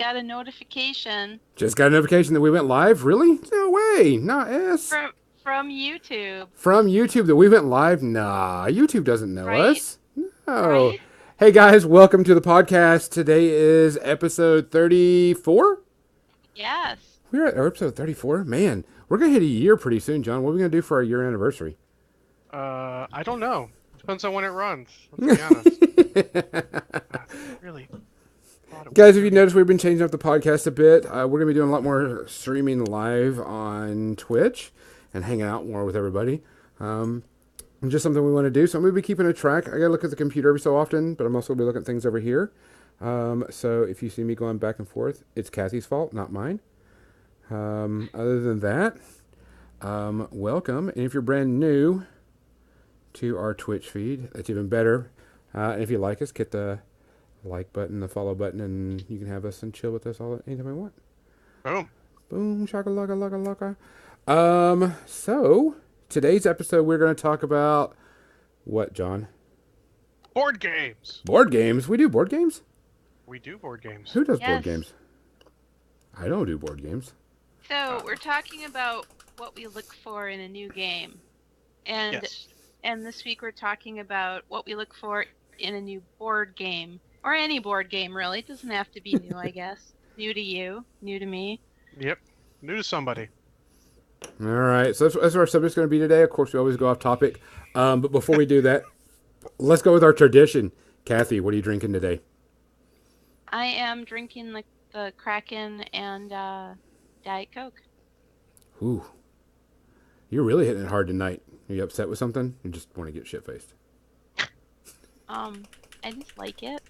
got a notification. Just got a notification that we went live? Really? No way. Not us. From YouTube. From YouTube that we went live? Nah, YouTube doesn't know Right? us. No. Right? Hey guys, welcome to the podcast. Today is episode 34? Yes. We're at episode 34? Man, we're going to hit a year pretty soon, John. What are we going to do for our year anniversary? I don't know. Depends on when it runs. Let's be honest. Really. Guys, if you notice, we've been changing up the podcast a bit. We're going to be doing a lot more streaming live on Twitch and hanging out more with everybody. Just something we want to do. So I'm going to be keeping a track. I got to look at the computer every so often, but I'm also going to be looking at things over here. So if you see me going back and forth, it's Kathy's fault, not mine. Other than that, welcome. And if you're brand new to our Twitch feed, that's even better. And if you like us, hit the like button, the follow button, and you can have us and chill with us all anytime you want. Boom. Boom, shaka-laka, laka-laka. So, today's episode, we're going to talk about what, John? Board games. Board games? We do board games? We do board games. Who does board Yes. games? I don't do board games. So we're talking about what we look for in a new game. And Yes. and this week we're talking about what we look for in a new board game. Or any board game, really. It doesn't have to be new, I guess. New to you, new to me. Yep. New to somebody. All right, so that's what our subject's going to be today. Of course, we always go off topic. But before we do that, let's go with our tradition. Kathy, what are you drinking today? I am drinking the Kraken and Diet Coke. Ooh. You're really hitting it hard tonight. Are you upset with something? You just want to get shit-faced? I just like it.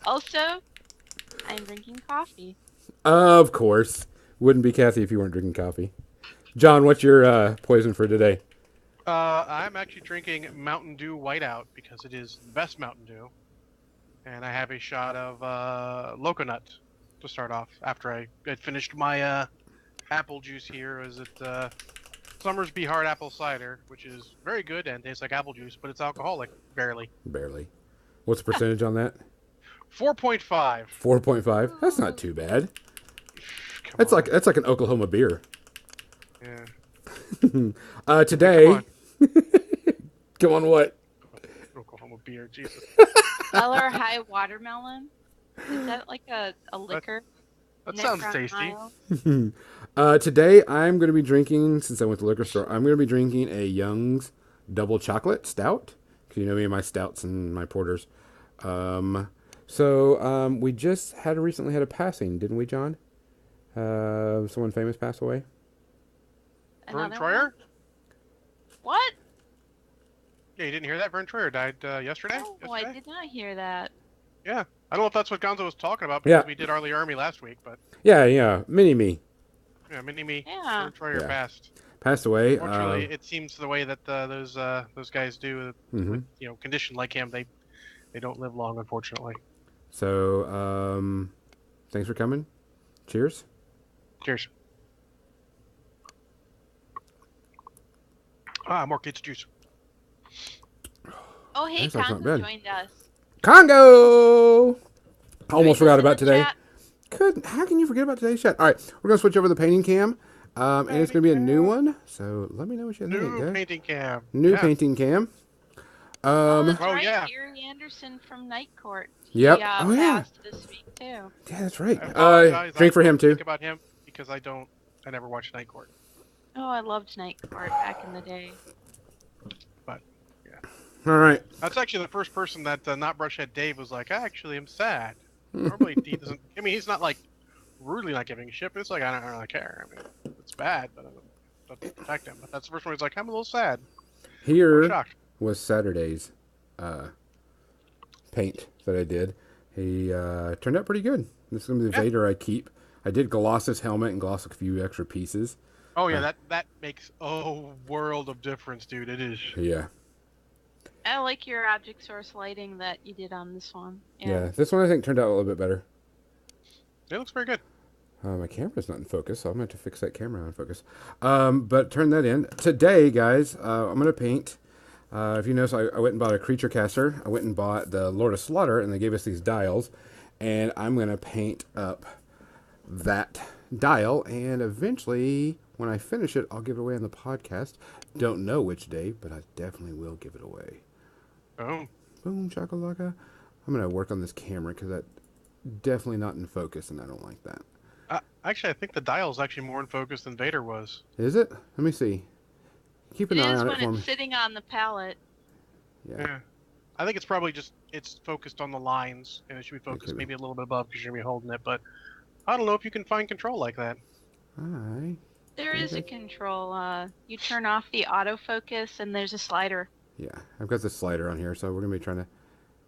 Also, I'm drinking coffee. Of course. Wouldn't be Kathy if you weren't drinking coffee. John, what's your poison for today? I'm actually drinking Mountain Dew Whiteout because it is the best Mountain Dew. And I have a shot of Loconut to start off after I had finished my apple juice here. Is it Summersby Hard Apple Cider, which is very good and tastes like apple juice, but it's alcoholic, barely. Barely. What's the percentage on that? 4.5. 4.5. That's not too bad. Come That's on. like an Oklahoma beer. Yeah. Today. Come on. Come on, what? Oklahoma beer, Jesus. Weller High Watermelon. Is that like a liquor? That Next sounds round tasty. aisle? Today I'm going to be drinking, since I went to the liquor store, I'm going to be drinking a Young's Double Chocolate Stout. Because you know me and my stouts and my porters. We just recently had a passing, didn't we, John? Someone famous passed away. Vern Another Troyer? one? What? Yeah, you didn't hear that? Vern Troyer died yesterday? Oh, I did not hear that. Yeah. I don't know if that's what Gonzo was talking about because we did Arlie Army last week, but Yeah, mini-me. yeah, mini-me. Yeah. Vern Troyer Yeah. passed. Away. Unfortunately, it seems the way that those guys do with condition like him, they don't live long, unfortunately. So, thanks for coming. Cheers. Cheers. More kids' juice. Oh, hey, That sounds not Conzo bad. joined us. Congo! I almost forgot Joined us in about the today. chat. How can you forget about today's chat? All right, we're going to switch over to the painting cam. And it's going to be a new one. So let me know what you think, New guys. painting cam. New Yeah. painting cam. Oh, that's Oh, right. yeah. Gary Anderson from Night Court. Yep. He, Oh, yeah. passed this week, too. Yeah, that's right. I apologize. Drink for I him, too. Think about him because I never watched Night Court. Oh, I loved Night Court back in the day. But yeah, All right. that's actually the first person that not Brushhead Dave was like, actually, I'm sad. Normally, he doesn't. I mean, he's not like rudely not giving a shit, but it's like I don't really care. I mean, it's bad, but it doesn't protect him. But that's the first one. He's like, I'm a little sad. I'm Here shocked. was Saturday's paint that I did. He turned out pretty good. This is going to be the Vader I keep. I did gloss his helmet and gloss a few extra pieces. Oh yeah, that makes a world of difference, dude. It is. Yeah. I like your object source lighting that you did on this one. Yeah. This one I think turned out a little bit better. It looks very good. My camera's not in focus, so I'm going to have to fix that camera in focus. But turn that in. Today, guys, I'm going to paint. If you notice, I went and bought a creature caster. I went and bought the Lord of Slaughter, and they gave us these dials. and I'm going to paint up that dial, and eventually, when I finish it, I'll give it away on the podcast. Don't know which day, but I definitely will give it away. Oh. Boom, shakalaka. I'm going to work on this camera because that's definitely not in focus, and I don't like that. Actually, I think the dial's actually more in focus than Vader was. Is it? Let me see. Keep an It eye is on it when for it's me. sitting on the palette. Yeah. I think it's probably just it's focused on the lines, and it should be It focused could be. maybe a little bit above because you're gonna be holding it. But I don't know if you can find control like that. I There think is a control. You turn off the autofocus, and there's a slider. Yeah, I've got the slider on here, so we're going to be trying to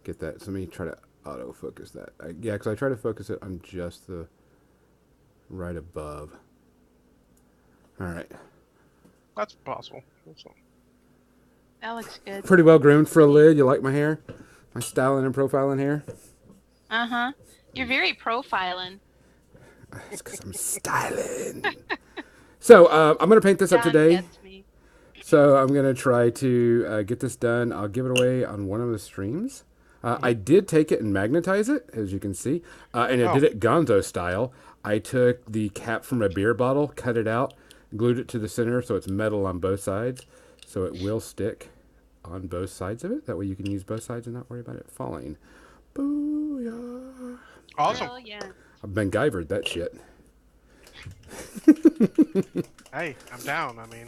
get that. So let me try to autofocus that. Yeah, because I try to focus it on just the right above. All right. That's possible. That looks good. Pretty well groomed for a lid. You like my hair? My styling and profiling hair? Uh-huh. You're very profiling. It's because I'm styling. So I'm going to paint this up John today. gets me. So I'm going to try to get this done. I'll give it away on one of the streams. I did take it and magnetize it, as you can see. And I did it Gonzo style. I took the cap from a beer bottle, cut it out, glued it to the center so it's metal on both sides. So it will stick on both sides of it. That way you can use both sides and not worry about it falling. Booyah. Awesome. Brilliant. I've MacGyvered that shit. Hey, I'm down. I mean,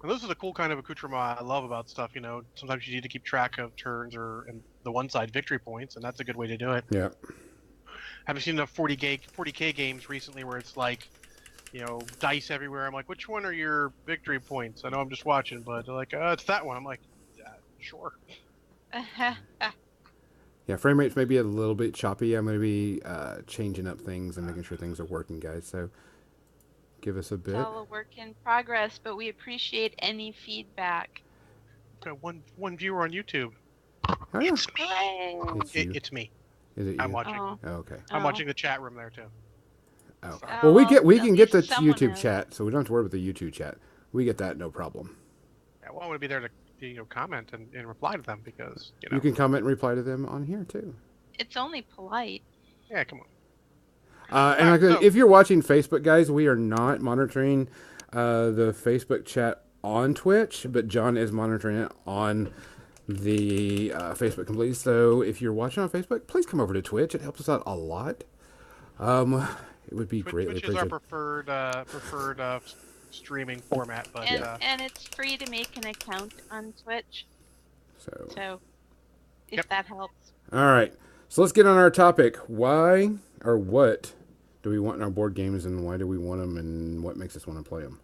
and this is the cool kind of accoutrement I love about stuff. You know, sometimes you need to keep track of turns or and the one side victory points, and that's a good way to do it. Yeah. Have you seen enough 40K games recently where it's like, you know, dice everywhere? I'm like, which one are your victory points? I know I'm just watching, but they're like, it's that one. I'm like, yeah, sure. Yeah, frame rates may be a little bit choppy. I'm going to be changing up things and making sure things are working, guys. So give us a bit. It's all a work in progress, but we appreciate any feedback. Got one viewer on YouTube. Oh, yeah. It's me. It's you. It's me. Is it you? I'm watching. Oh. Oh, okay. I'm Oh. watching the chat room there too. Oh. Sorry. Well, we at can get the least someone YouTube knows. chat, so we don't have to worry about the YouTube chat. We get that, no problem. Yeah, well, I want to be there to comment and reply to them because you know. You can comment and reply to them on here, too. It's only polite. Yeah, come on. And like, so- if you're watching Facebook, guys, we are not monitoring the Facebook chat on Twitch, but John is monitoring it on the Facebook completely. So if you're watching on Facebook, please come over to Twitch. It helps us out a lot. It would be greatly Twitch is our appreciated. preferred streaming format, but And it's free to make an account on Twitch, so if Yep. that helps. All right. So let's get on our topic. Why or what do we want in our board games, and why do we want them, and what makes us want to play them?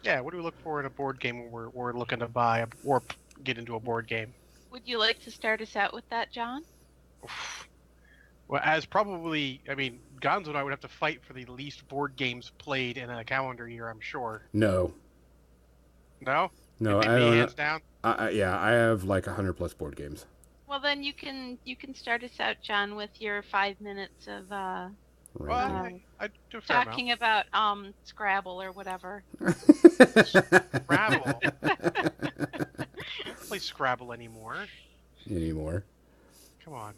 yeah, what do we look for in a board game when we're looking to buy or get into a board game? Would you like to start us out with that, John? Well, as probably, I mean, Gonzo and I would have to fight for the least board games played in a calendar year, I'm sure. No. No? No, It'd I be me don't. hands down? Yeah, I have like 100 plus board games. Well, then you can start us out, John, with your 5 minutes of Right. Well, I do a fair talking about Scrabble or whatever. Scrabble. I don't play Scrabble anymore. Anymore. Come on.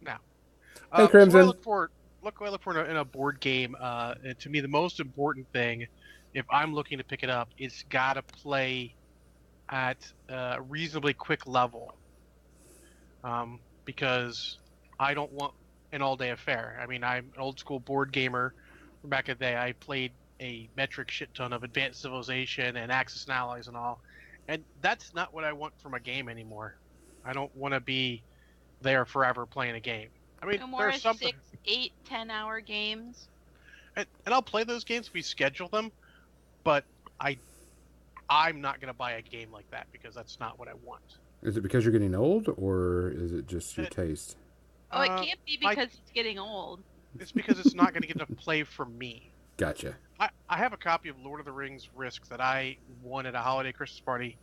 Now. Hey, Crimson. What I look for in a board game, to me, the most important thing, if I'm looking to pick it up, it's got to play at a reasonably quick level. Because I don't want an all-day affair. I mean, I'm an old-school board gamer. Back in the day, I played a metric shit ton of Advanced Civilization and Axis and Allies and all. And that's not what I want from a game anymore. I don't want to be there forever playing a game. I mean, No more there's something... 6, 8, 10-hour games. And I'll play those games if we schedule them, but I'm not going to buy a game like that because that's not what I want. Is it because you're getting old, or is it just your taste? Oh, it can't be because it's getting old. It's because it's not going to get enough play from me. Gotcha. I have a copy of Lord of the Rings Risk that I won at a holiday Christmas party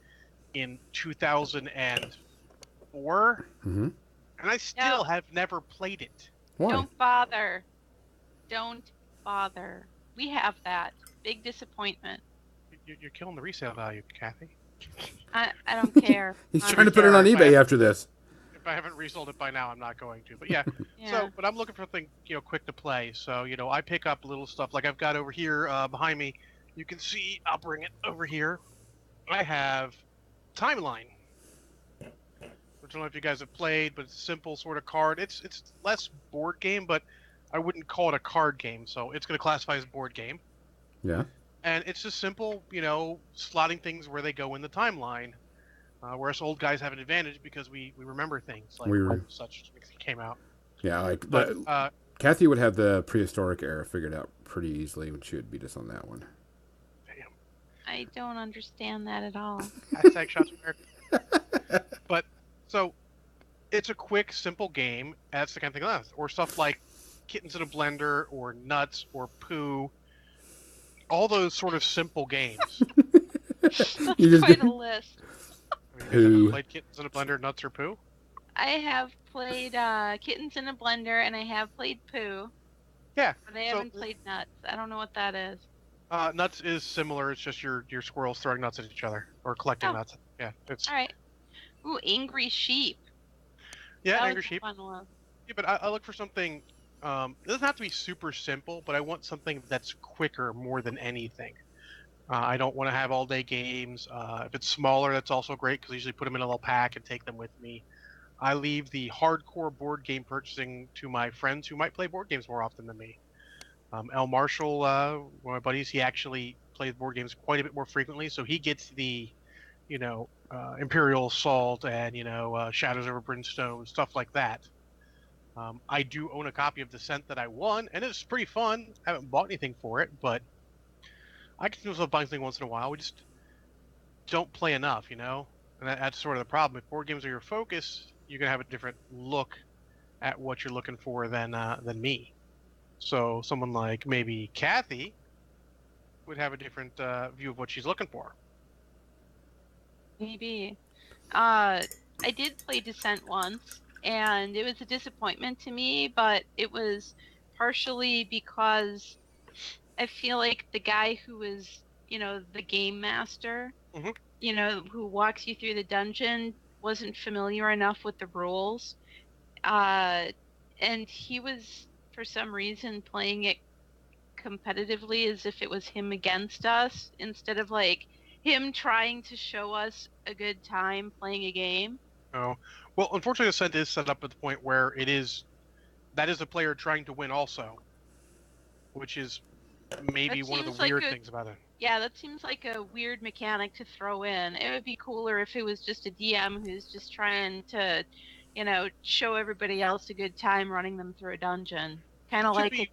in 2004, and I still have never played it. Why? Don't bother. Don't bother. We have that. Big disappointment. You're killing the resale value, Kathy. I don't care. He's trying to put it on eBay after this. If I haven't resold it by now, I'm not going to. But yeah, Yeah. but I'm looking for something quick to play. So I pick up little stuff like I've got over here behind me. You can see. I'll bring it over here. I have Timeline, which I don't know if you guys have played, but it's a simple sort of card. It's less board game, but I wouldn't call it a card game, so it's going to classify as board game. Yeah. And it's just simple, slotting things where they go in the timeline. Where us old guys have an advantage because we remember things like We when were. such came out. Yeah, like But Kathy would have the prehistoric era figured out pretty easily, and she would beat us on that one. damn, I don't understand that at all. hashtag shots fired. But so it's a quick, simple game. That's the kind of thing that, or stuff like kittens in a blender, or nuts, or poo. All those sort of simple games. That's You just quite a list. I mean, you guys Poo. ever played kittens in a blender, nuts, or poo? I have played Kittens in a Blender, and I have played Pooh, Yeah. but I haven't played Nuts. I don't know what that is. Nuts is similar. It's just your squirrels throwing nuts at each other or collecting Oh. nuts. Yeah, it's All right. Ooh, Angry Sheep. yeah, That angry was a sheep. fun one. Yeah, but I look for something. It doesn't have to be super simple, but I want something that's quicker more than anything. I don't want to have all day games. If it's smaller, that's also great because I usually put them in a little pack and take them with me. I leave the hardcore board game purchasing to my friends who might play board games more often than me. El Marshall, one of my buddies, he actually plays board games quite a bit more frequently, so he gets the, Imperial Assault and Shadows over Brimstone, stuff like that. I do own a copy of Descent that I won, and it's pretty fun. I haven't bought anything for it, but I can do myself buying something once in a while. We just don't play enough, and that's sort of the problem. If board games are your focus, you're gonna have a different look at what you're looking for than me. So someone like maybe Kathy would have a different view of what she's looking for. Maybe. I did play Descent once, and it was a disappointment to me, but it was partially because I feel like the guy who was, the game master, Mhm. who walks you through the dungeon, wasn't familiar enough with the rules. Uh, and he was, for some reason, playing it competitively as if it was him against us instead of like him trying to show us a good time playing a game. Oh, well, unfortunately, Ascent is set up at the point where that is a player trying to win also, which is maybe That one of the seems like weird a things about it. Yeah, that seems like a weird mechanic to throw in. It would be cooler if it was just a DM who's just trying to, show everybody else a good time running them through a dungeon. Kind of To like a, be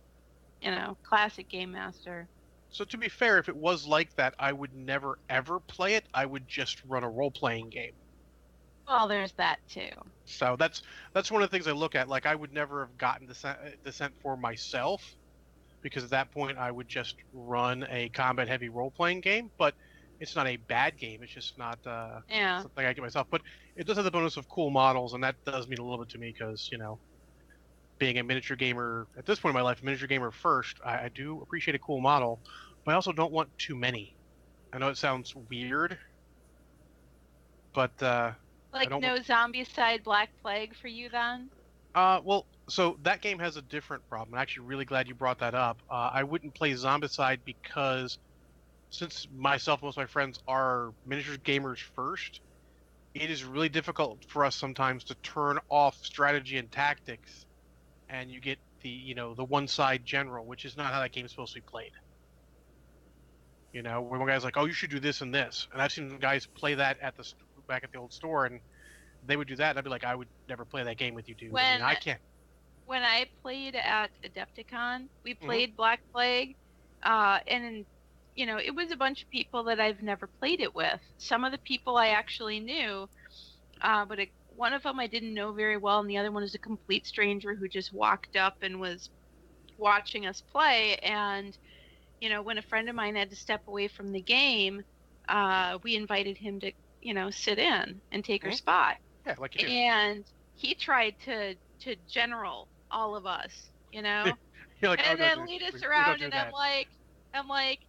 classic game master. so to be fair, if it was like that, I would never ever play it. I would just run a role playing game. Well, there's that too. So that's one of the things I look at. Like I would never have gotten Descent for myself because at that point I would just run a combat heavy role playing game. But it's not a bad game. It's just not Yeah. something I get myself. But it does have the bonus of cool models, and that does mean a little bit to me because being a miniature gamer at this point in my life, miniature gamer first, I do appreciate a cool model, but I also don't want too many. I know it sounds weird, but I Like don't no want. Zombicide Black Plague for you then? Well, so that game has a different problem. I'm actually really glad you brought that up. I wouldn't play Zombicide because since myself and most of my friends are miniature gamers first, it is really difficult for us sometimes to turn off strategy and tactics, and you get the one side general, which is not how that game is supposed to be played. Where one guy's like, "Oh, you should do this and this," and I've seen guys play that back at the old store, and they would do that. And I'd be like, "I would never play that game with you, dude. I mean, When I can't." when I played at Adepticon, we Mhm. played Black Plague, and it was a bunch of people that I've never played it with. Some of the people I actually knew, but one of them I didn't know very well, and the other one is a complete stranger who just walked up and was watching us play. And when a friend of mine had to step away from the game, we invited him to sit in and take her Mhm. spot. Yeah, like you do. And he tried to general all of us, You're like, "Oh and no, then dude, lead us we don't around, do and that." I'm like,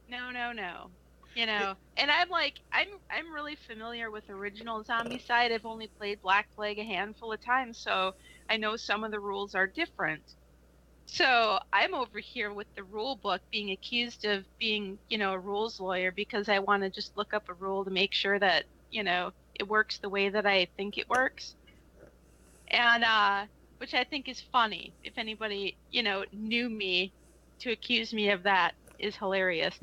no, no, no. And I'm really familiar with original Zombie Side. I've only played Black Plague a handful of times, so I know some of the rules are different. So I'm over here with the rule book being accused of being, a rules lawyer because I want to just look up a rule to make sure that, it works the way that I think it works. And which I think is funny. If anybody, knew me, to accuse me of that is hilarious.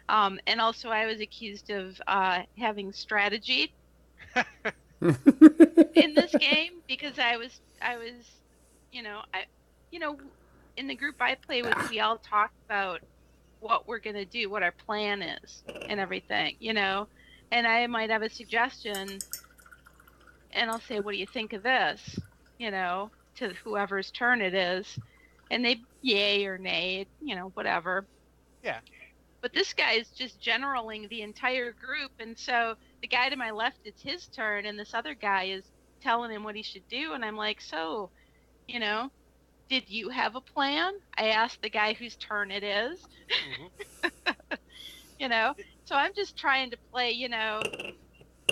And also I was accused of having strategy in this game because I was, I you know in the group I play with, we all talk about what we're going to do, what our plan is and everything. And I might have a suggestion and I'll say, "What do you think of this?" to whoever's turn it is. And they yay or nay, whatever. Yeah. But this guy is just generaling the entire group, and so the guy to my left, it's his turn, and this other guy is telling him what he should do, and I'm like, "So, you know, did you have a plan?" I asked the guy whose turn it is, Hmm. you know. So I'm just trying to play,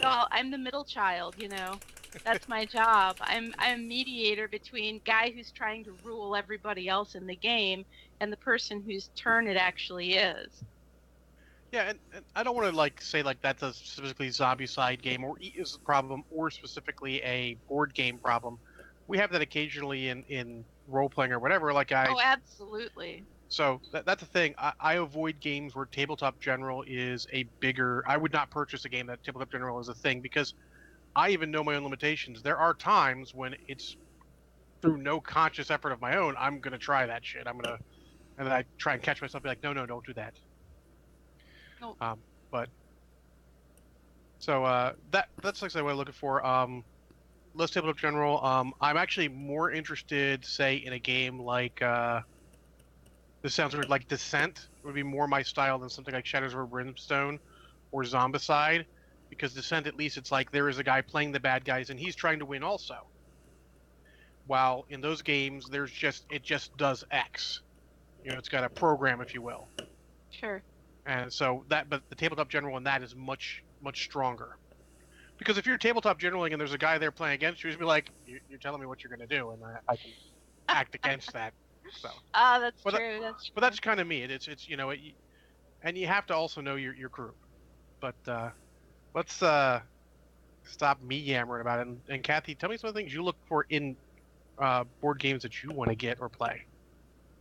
well, I'm the middle child. That's my job. I'm mediator between guy who's trying to rule everybody else in the game and the person whose turn it actually is. Yeah, and I don't want to say that's a specifically zombie side game or is a problem or specifically a board game problem. We have that occasionally in role playing or whatever. Oh, absolutely. So that's the thing. I avoid games where tabletop general is a bigger. I would not purchase a game that tabletop general is a thing because I even know my own limitations. There are times when it's through no conscious effort of my own. I'm gonna try that shit. And then I try and catch myself, be like, no, no, don't do that. No, But so that's like what I'm looking for. Less tabletop general. I'm actually more interested, say, in a game like this sounds weird, like Descent would be more my style than something like Shadows of Brimstone or Zombicide, because Descent at least it's like there is a guy playing the bad guys and he's trying to win also. While in those games, it just does X. It's got a program, if you will. sure. And so but the tabletop general in that is much much stronger. Because if you're tabletop generaling and there's a guy there playing against you, he's be like, "You're telling me what you're going to do," and I can act against that. So, Ah, that's but that, true. That's but true. that's kind of me. It's and you have to also know your group. But let's stop me yammering about it. And Kathy, tell me some of the things you look for in board games that you want to get or play.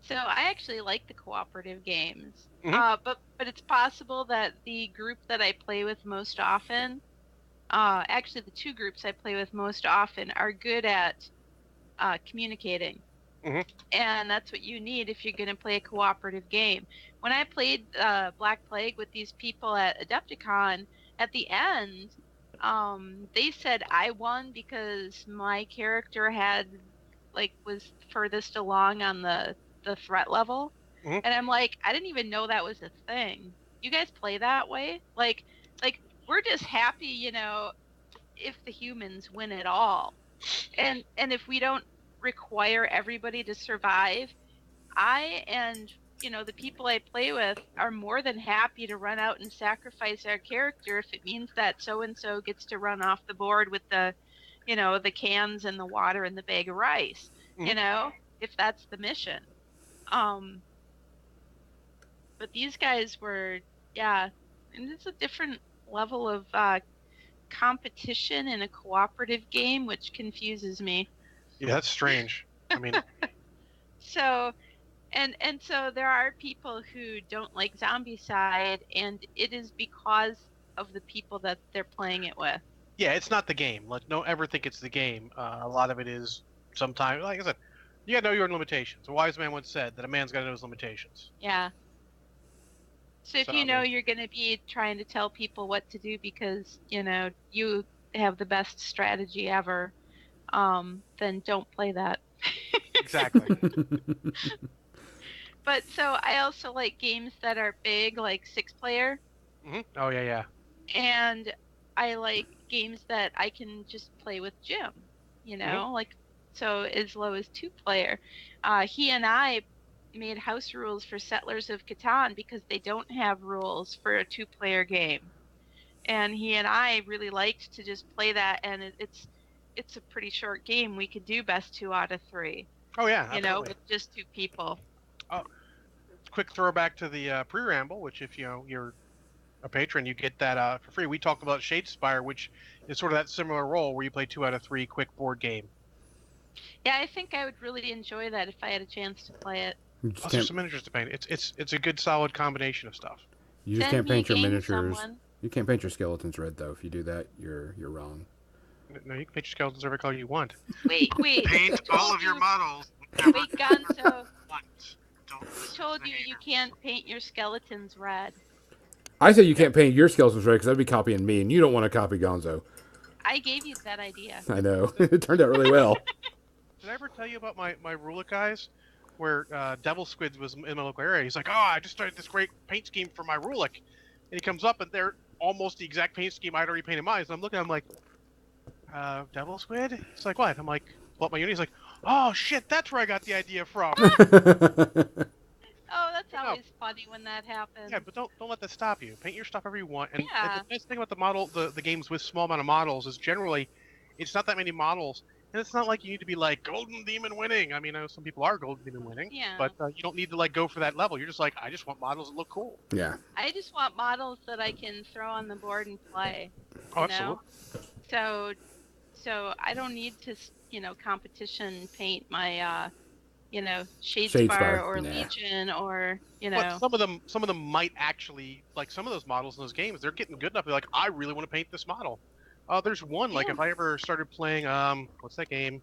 So I actually like the cooperative games. Hmm. But it's possible that the group that I play with most often, actually the two groups I play with most often are good at communicating. Hmm. And that's what you need if you're going to play a cooperative game. When I played Black Plague with these people at Adepticon, at the end, they said I won because my character was furthest along on the threat level. Hmm. And I'm like, I didn't even know that was a thing. You guys play that way? Like we're just happy, if the humans win it all. And if we don't require everybody to survive, I and the people I play with are more than happy to run out and sacrifice our character if it means that so and so gets to run off the board with the cans and the water and the bag of rice, Hmm. you know, if that's the mission. Um, but these guys were, yeah, and it's a different level of competition in a cooperative game, which confuses me. Yeah, that's strange. I mean, So, and so there are people who don't like Zombie Side, and it is because of the people that they're playing it with. yeah, it's not the game. Like, don't ever think it's the game. A lot of it is sometimes, like I said, you gotta know your own limitations. A wise man once said that a man's gotta know his limitations. Yeah. So if So you I know mean, you're going to be trying to tell people what to do because, you have the best strategy ever, then don't play that. exactly. But so I also like games that are big, like 6 player, Oh yeah, yeah. and I like games that I can just play with Jim, Hmm. like so as low as 2 player. He and I made house rules for Settlers of Catan because they don't have rules for a two-player game. And he and I really liked to just play that, and it's a pretty short game. We could do best 2 out of 3, Oh yeah, with absolutely. just 2 people. Oh, quick throwback to the pre-ramble, which if you're a patron, you get that for free. We talked about Shadespire, which is sort of that similar role where you play 2 out of 3 quick board game. Yeah, I think I would really enjoy that if I had a chance to play it. You just Plus, there's can't some miniatures to paint. It's a good solid combination of stuff. you just Send can't me a paint your game, miniatures. someone. You can't paint your skeletons red though. If you do that, you're wrong. No, you can paint your skeletons every color you want. Wait, who Paint all told of your you? models. Wait, Gonzo, Don't who listen told to the you you haters. can't paint your skeletons red? I say you can't paint your skeletons red because that'd be copying me, and you don't want to copy Gonzo. I gave you that idea. I know. It turned out really well. Did I ever tell you about my Rulip guys? Where Devil Squids was in my local area. He's like, oh, I just started this great paint scheme for my Rulip. And he comes up and they're almost the exact paint scheme I'd already painted mine. So I'm looking at him like, Devil Squid? He's like, what? I'm like, pull up my unit. He's like, oh shit, that's where I got the idea from. Oh, that's No. always funny when that happens. Yeah, but don't let that stop you. Paint your stuff however you want. And Yeah. the nice thing about the games with small amount of models is generally it's not that many models, and it's not like you need to be like Golden Demon winning. I mean, I know some people are Golden Demon winning, Yeah. but you don't need to like go for that level. You're just like, I just want models that look cool. Yeah. I just want models that I can throw on the board and play. Oh, You know? absolutely. So I don't need to, competition paint my, Shadespire, Shadespire or nah. Legion or, But some of them might actually like some of those models in those games. They're getting good enough. They're like, I really want to paint this model. There's one like Yeah. if I ever started playing what's that game?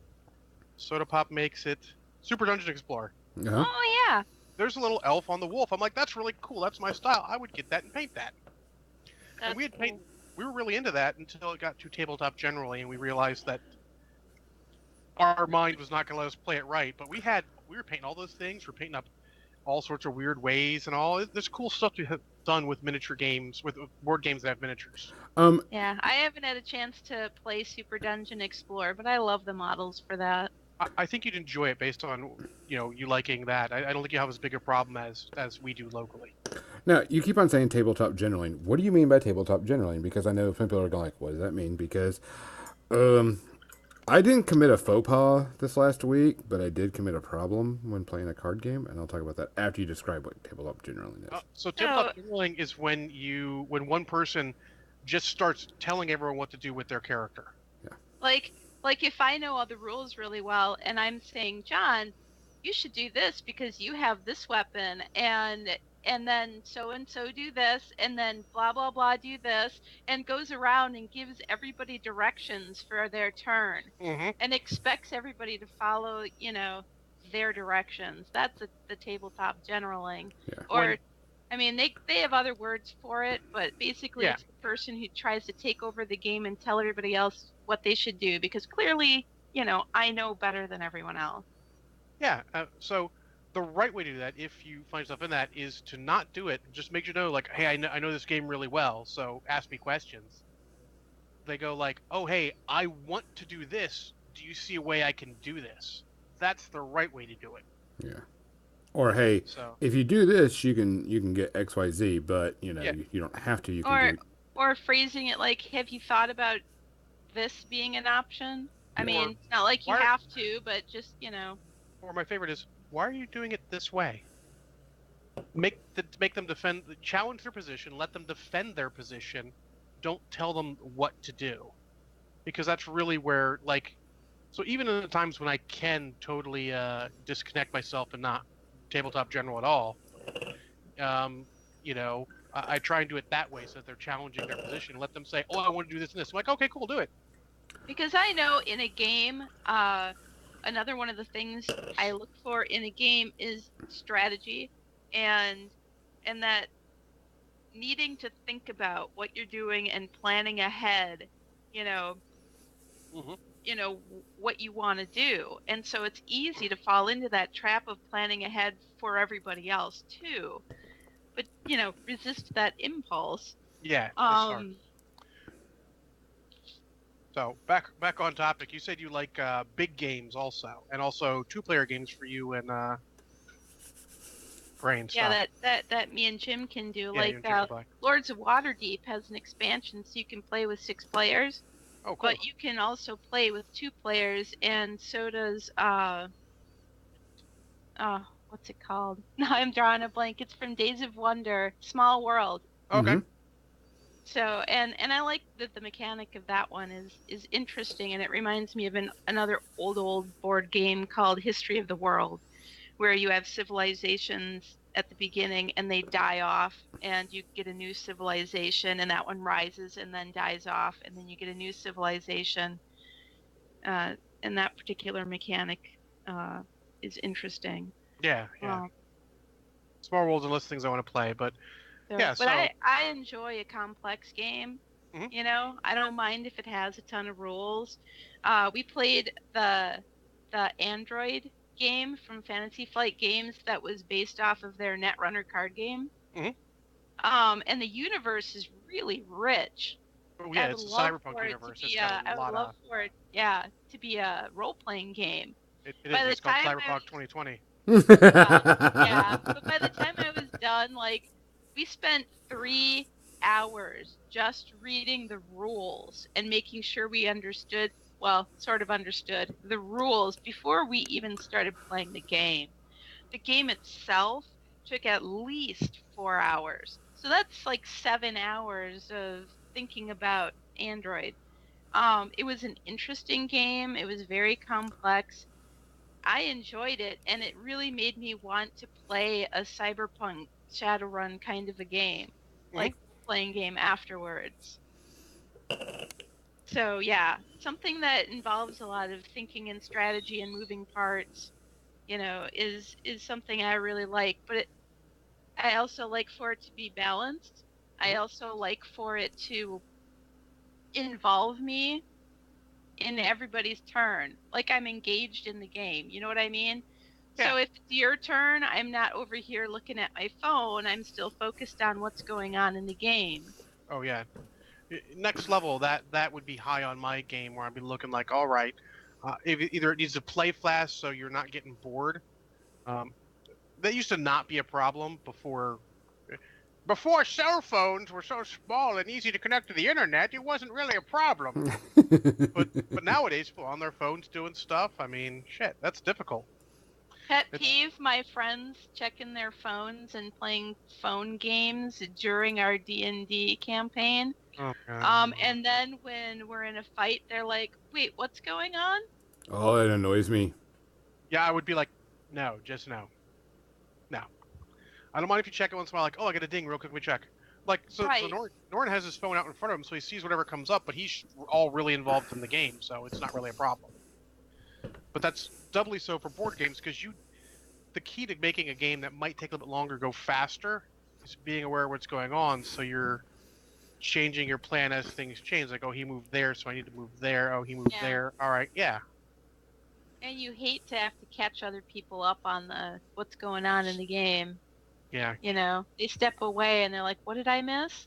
Soda Pop makes it Super Dungeon Explorer. Uh-huh. Oh yeah. There's a little elf on the wolf. I'm like, that's really cool. That's my style. I would get that and paint that. That's And we had cool. we were really into that until it got too tabletop generally, and we realized that our mind was not going to let us play it right. But we were painting all those things. We're painting up all sorts of weird ways and all. There's cool stuff to have done with miniature games, with board games that have miniatures. Yeah, I haven't had a chance to play Super Dungeon Explorer, but I love the models for that. I think you'd enjoy it based on you liking that. I don't think you have as big a problem as we do locally. Now, you keep on saying tabletop generaling. What do you mean by tabletop generaling? Because I know some people are going like, what does that mean? Because I didn't commit a faux pas this last week, but I did commit a problem when playing a card game, and I'll talk about that after you describe what tabletop generaling is. So tabletop generaling is when one person just starts telling everyone what to do with their character. Like if I know all the rules really well and I'm saying, John, you should do this because you have this weapon and then so and so do this and then blah blah blah do this and goes around and gives everybody directions for their turn Mm-hmm. and expects everybody to follow, their directions. That's the tabletop generaling. Yeah. Or I mean, they have other words for it, but basically Yeah. it's the person who tries to take over the game and tell everybody else what they should do because clearly, I know better than everyone else. Yeah. So the right way to do that, if you find yourself in that, is to not do it. Just make you know, like, hey, I know this game really well, so ask me questions. They go like, oh, hey, I want to do this. Do you see a way I can do this? That's the right way to do it. Yeah. Or hey, So if you do this, you can get X, Y, Z, but Yeah. you don't have to. You Or can do. or phrasing it like, have you thought about this being an option? I Yeah. mean, it's not like you Why- have to, but just, or my favorite is, why are you doing it this way? Make them defend, challenge their position, let them defend their position. Don't tell them what to do, because that's really where so even in the times when I can totally disconnect myself and not tabletop general at all, I try and do it that way so that they're challenging their position. Let them say, oh, I want to do this and this. I'm like, okay, cool, do it. because I know in a game, another one of the things I look for in a game is strategy and that needing to think about what you're doing and planning ahead, Mhm. what you want to do. And so it's easy to fall into that trap of planning ahead for everybody else too. But, resist that impulse. Yeah. it's hard. So back on topic. You said you like big games also, and also 2-player games for you and brain Yeah, stuff. that me and Jim can do. Yeah, you Like and Jim can play. Lords of Waterdeep has an expansion, so you can play with 6 players, Oh, cool. but you can also play with 2 players, and so does what's it called? Now I'm drawing a blank. It's from Days of Wonder, Small World. Okay. Mm-hmm. So and I like that the mechanic of that one is interesting, and it reminds me of another old board game called History of the World, where you have civilizations at the beginning and they die off, and you get a new civilization, and that one rises and then dies off, and then you get a new civilization. Uh, and that particular mechanic uh, is interesting. Yeah, yeah. Um, Small World's a list of things I want to play, but so, yeah. but So, I enjoy a complex game. mhm. I don't mind if it has a ton of rules. We played the Android game from Fantasy Flight Games that was based off of their Netrunner card game. Mhm. And the universe is really rich. Oh I yeah, would it's a love cyberpunk for it to universe. It's be got a I would lot love of. for it, yeah, to be a role-playing game. It is. By the It's called time I Cyberpunk was 2020. Well, yeah, but by the time I was done, like, we spent 3 hours just reading the rules and making sure we understood, well, sort of understood the rules before we even started playing the game. The game itself took at least 4 hours. So that's like 7 hours of thinking about Android. It was an interesting game. It was very complex. I enjoyed it, and it really made me want to play a cyberpunk Shadowrun kind of a game, Mhm. like playing game afterwards. So yeah, something that involves a lot of thinking and strategy and moving parts, is something I really like. But I also like for it to be balanced. I Mhm. also like for it to involve me in everybody's turn. Like I'm engaged in the game. You know what I mean? Yeah. So if it's your turn, I'm not over here looking at my phone. I'm still focused on what's going on in the game. Oh yeah. Next level. That would be high on my game where I'd be looking like, all right, either it needs to play fast so you're not getting bored. Um, that used to not be a problem before. Before cell phones were so small and easy to connect to the internet, it wasn't really a problem. But nowadays, people on their phones doing stuff. I mean, shit, that's difficult. Pet It's peeve, my friends checking their phones and playing phone games during our D&D campaign. oh god. And then when we're in a fight, they're like, "Wait, what's going on?" Oh, it annoys me. Yeah, I would be like, no, just no, no. I don't mind if you check it once in a while, like, oh, I got a ding, real quick, we check. Like, so Right. Norton has his phone out in front of him, so he sees whatever comes up, but he's all really involved in the game, so it's not really a problem. But that's doubly so for board games because the key to making a game that might take a little bit longer go faster is being aware of what's going on, so you're changing your plan as things change. Like, oh, he moved there, so I need to move there. Oh, he moved Yeah. there. All right, yeah, And you hate to have to catch other people up on what's going on in the game. yeah. They step away and they're like, "What did I miss?"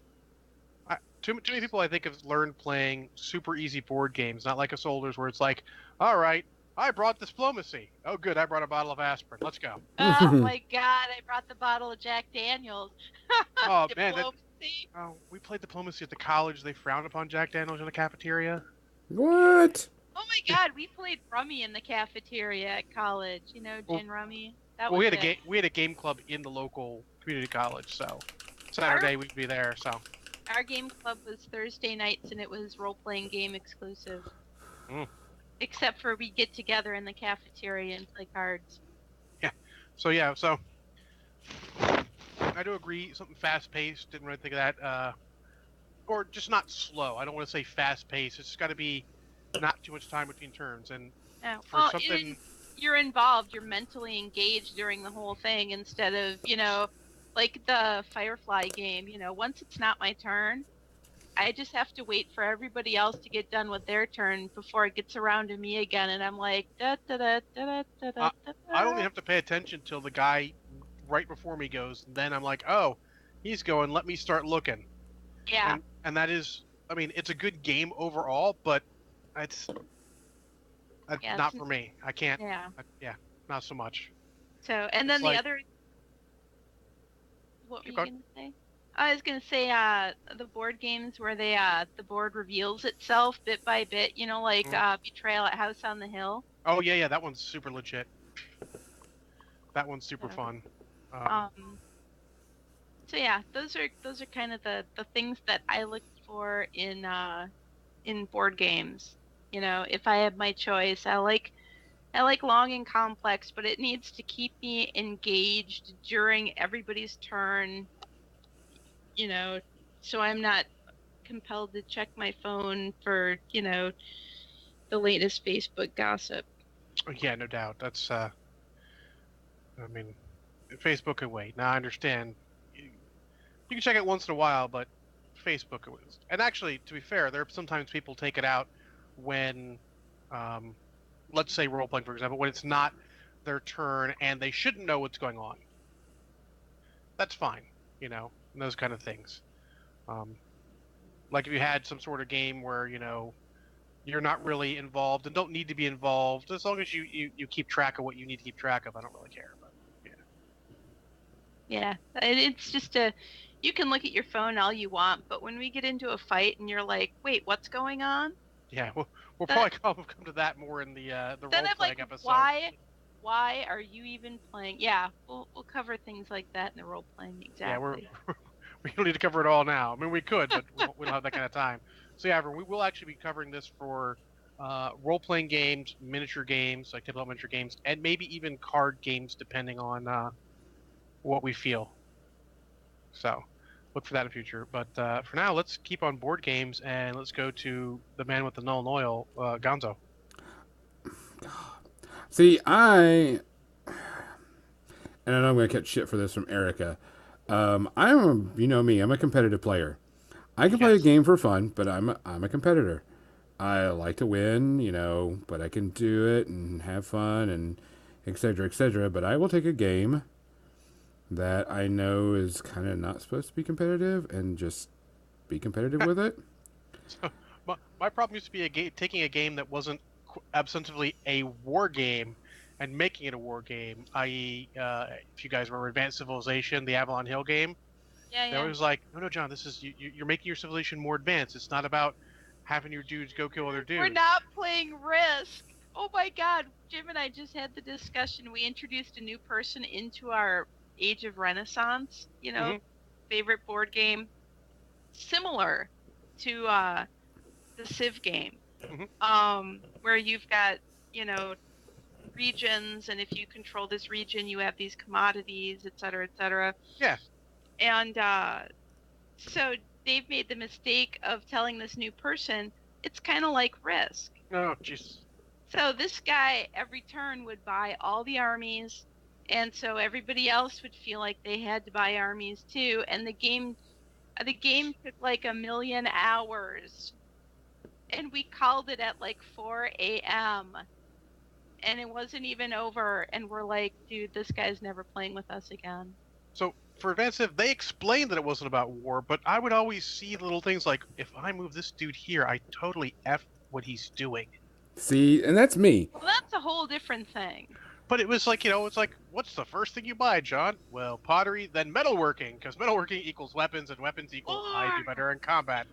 Too many people I think have learned playing super easy board games, not like a Soldiers where it's like, all right, I brought diplomacy. Oh, good, I brought a bottle of aspirin. Let's go. Oh my God, I brought the bottle of Jack Daniels. Oh man, Diplomacy. we played diplomacy at the college. They frowned upon Jack Daniels in the cafeteria. What? Oh my God, we played rummy in the cafeteria at college. Well, Gin rummy. That well, was it. we had a game club in the local community college, so Our Saturday we'd be there. So our game club was Thursday nights, and it was role playing game exclusive. mm, Except for we get together in the cafeteria and play cards. so I do agree. Something fast paced. Didn't really think of that. Or just not slow. I don't want to say fast paced. It's got to be not too much time between turns. And Yeah. for Well, something, you're involved. You're mentally engaged during the whole thing instead of, like the Firefly game. Once it's not my turn, I just have to wait for everybody else to get done with their turn before it gets around to me again, and I'm like, da da da da da da da I only da. have to pay attention till the guy right before me goes. And then I'm like, oh, he's going. Let me start looking. Yeah, And that is, I mean, it's a good game overall, but it's yeah, not for me. I can't. yeah. Yeah, not so much. So, and It's then the like, other, What were Keep you going. gonna say? I was gonna say the board games where the board reveals itself bit by bit, like Mhm. Betrayal at House on the Hill. Oh yeah, yeah, that one's super legit. That one's super So, fun. Um, um, so yeah, those are kind of the things that I look for in board games. If I have my choice, I like long and complex, but it needs to keep me engaged during everybody's turn, you know, so I'm not compelled to check my phone for, the latest Facebook gossip. yeah, no doubt. I mean, Facebook can wait. Now I understand. You can check it once in a while, but Facebook it was. And actually, to be fair, there are sometimes people take it out when, um, let's say role playing, for example, when it's not their turn and they shouldn't know what's going on. That's fine, and those kind of things. Um, like if you had some sort of game where you're not really involved and don't need to be involved, as long as you keep track of what you need to keep track of, I don't really care. But Yeah, it's just you can look at your phone all you want, but when we get into a fight and you're like, wait, what's going on? yeah, we'll Then, probably come to that more in the then role I'm like, playing episode. why are you even playing? Yeah, we'll cover things like that in the role playing, Yeah, exactly. we don't need to cover it all now. I mean, we could, but we don't have that kind of time. So yeah, we will actually be covering this for role playing games, miniature games, like tabletop miniature games, and maybe even card games, depending on what we feel. So look for that in the future. But for now, let's keep on board games and let's go to the man with the null and oil, Gonzo. See, and I know I'm going to catch shit for this from Erica. You know me, I'm a competitive player. I can play a Yes. game for fun, but I'm a competitor. I like to win, but I can do it and have fun and etc. etc. But I will take a game that I know is kind of not supposed to be competitive and just be competitive with it. So my problem used to be taking a game that wasn't substantively a war game and making it a war game, i.e., if you guys remember Advanced Civilization, the Avalon Hill game, Yeah, they yeah. always like, no, no, John, this is you're making your civilization more advanced. It's not about having your dudes go kill other We're dudes. not playing Risk. Oh my God, Jim and I just had the discussion. We introduced a new person into our Age of Renaissance, Hmm. favorite board game, similar to the Civ game, Hmm. where you've got, you know, regions, and if you control this region, you have these commodities, et cetera, et cetera. Yeah. And so they've made the mistake of telling this new person it's kind of like Risk. Oh, jeez. So this guy every turn would buy all the armies, and so everybody else would feel like they had to buy armies too, and the game took like a million hours, and we called it at like 4 a.m. and it wasn't even over, and we're like, dude, this guy's never playing with us again. So for Advanced Civ, they explained that it wasn't about war, but I would always see little things like, if I move this dude here, I totally f what he's doing. See, and that's me. Well, that's a whole different thing. But it was like, it's like, what's the first thing you buy, John? Well, pottery, then metalworking, because metalworking equals weapons, and weapons equal I do better in combat.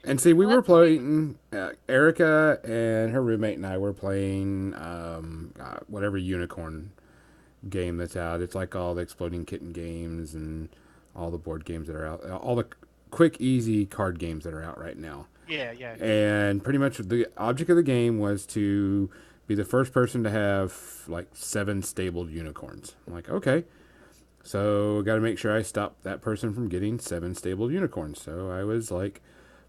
And see, we Well, were that's me. playing. Erica and her roommate and I were playing whatever unicorn game that's out. It's like all the exploding kitten games and all the board games that are out. All the quick, easy card games that are out right now. Yeah, yeah. And pretty much the object of the game was to be the first person to have like 7 stabled unicorns. I'm like, okay. So got to make sure I stop that person from getting 7 stabled unicorns. So I was like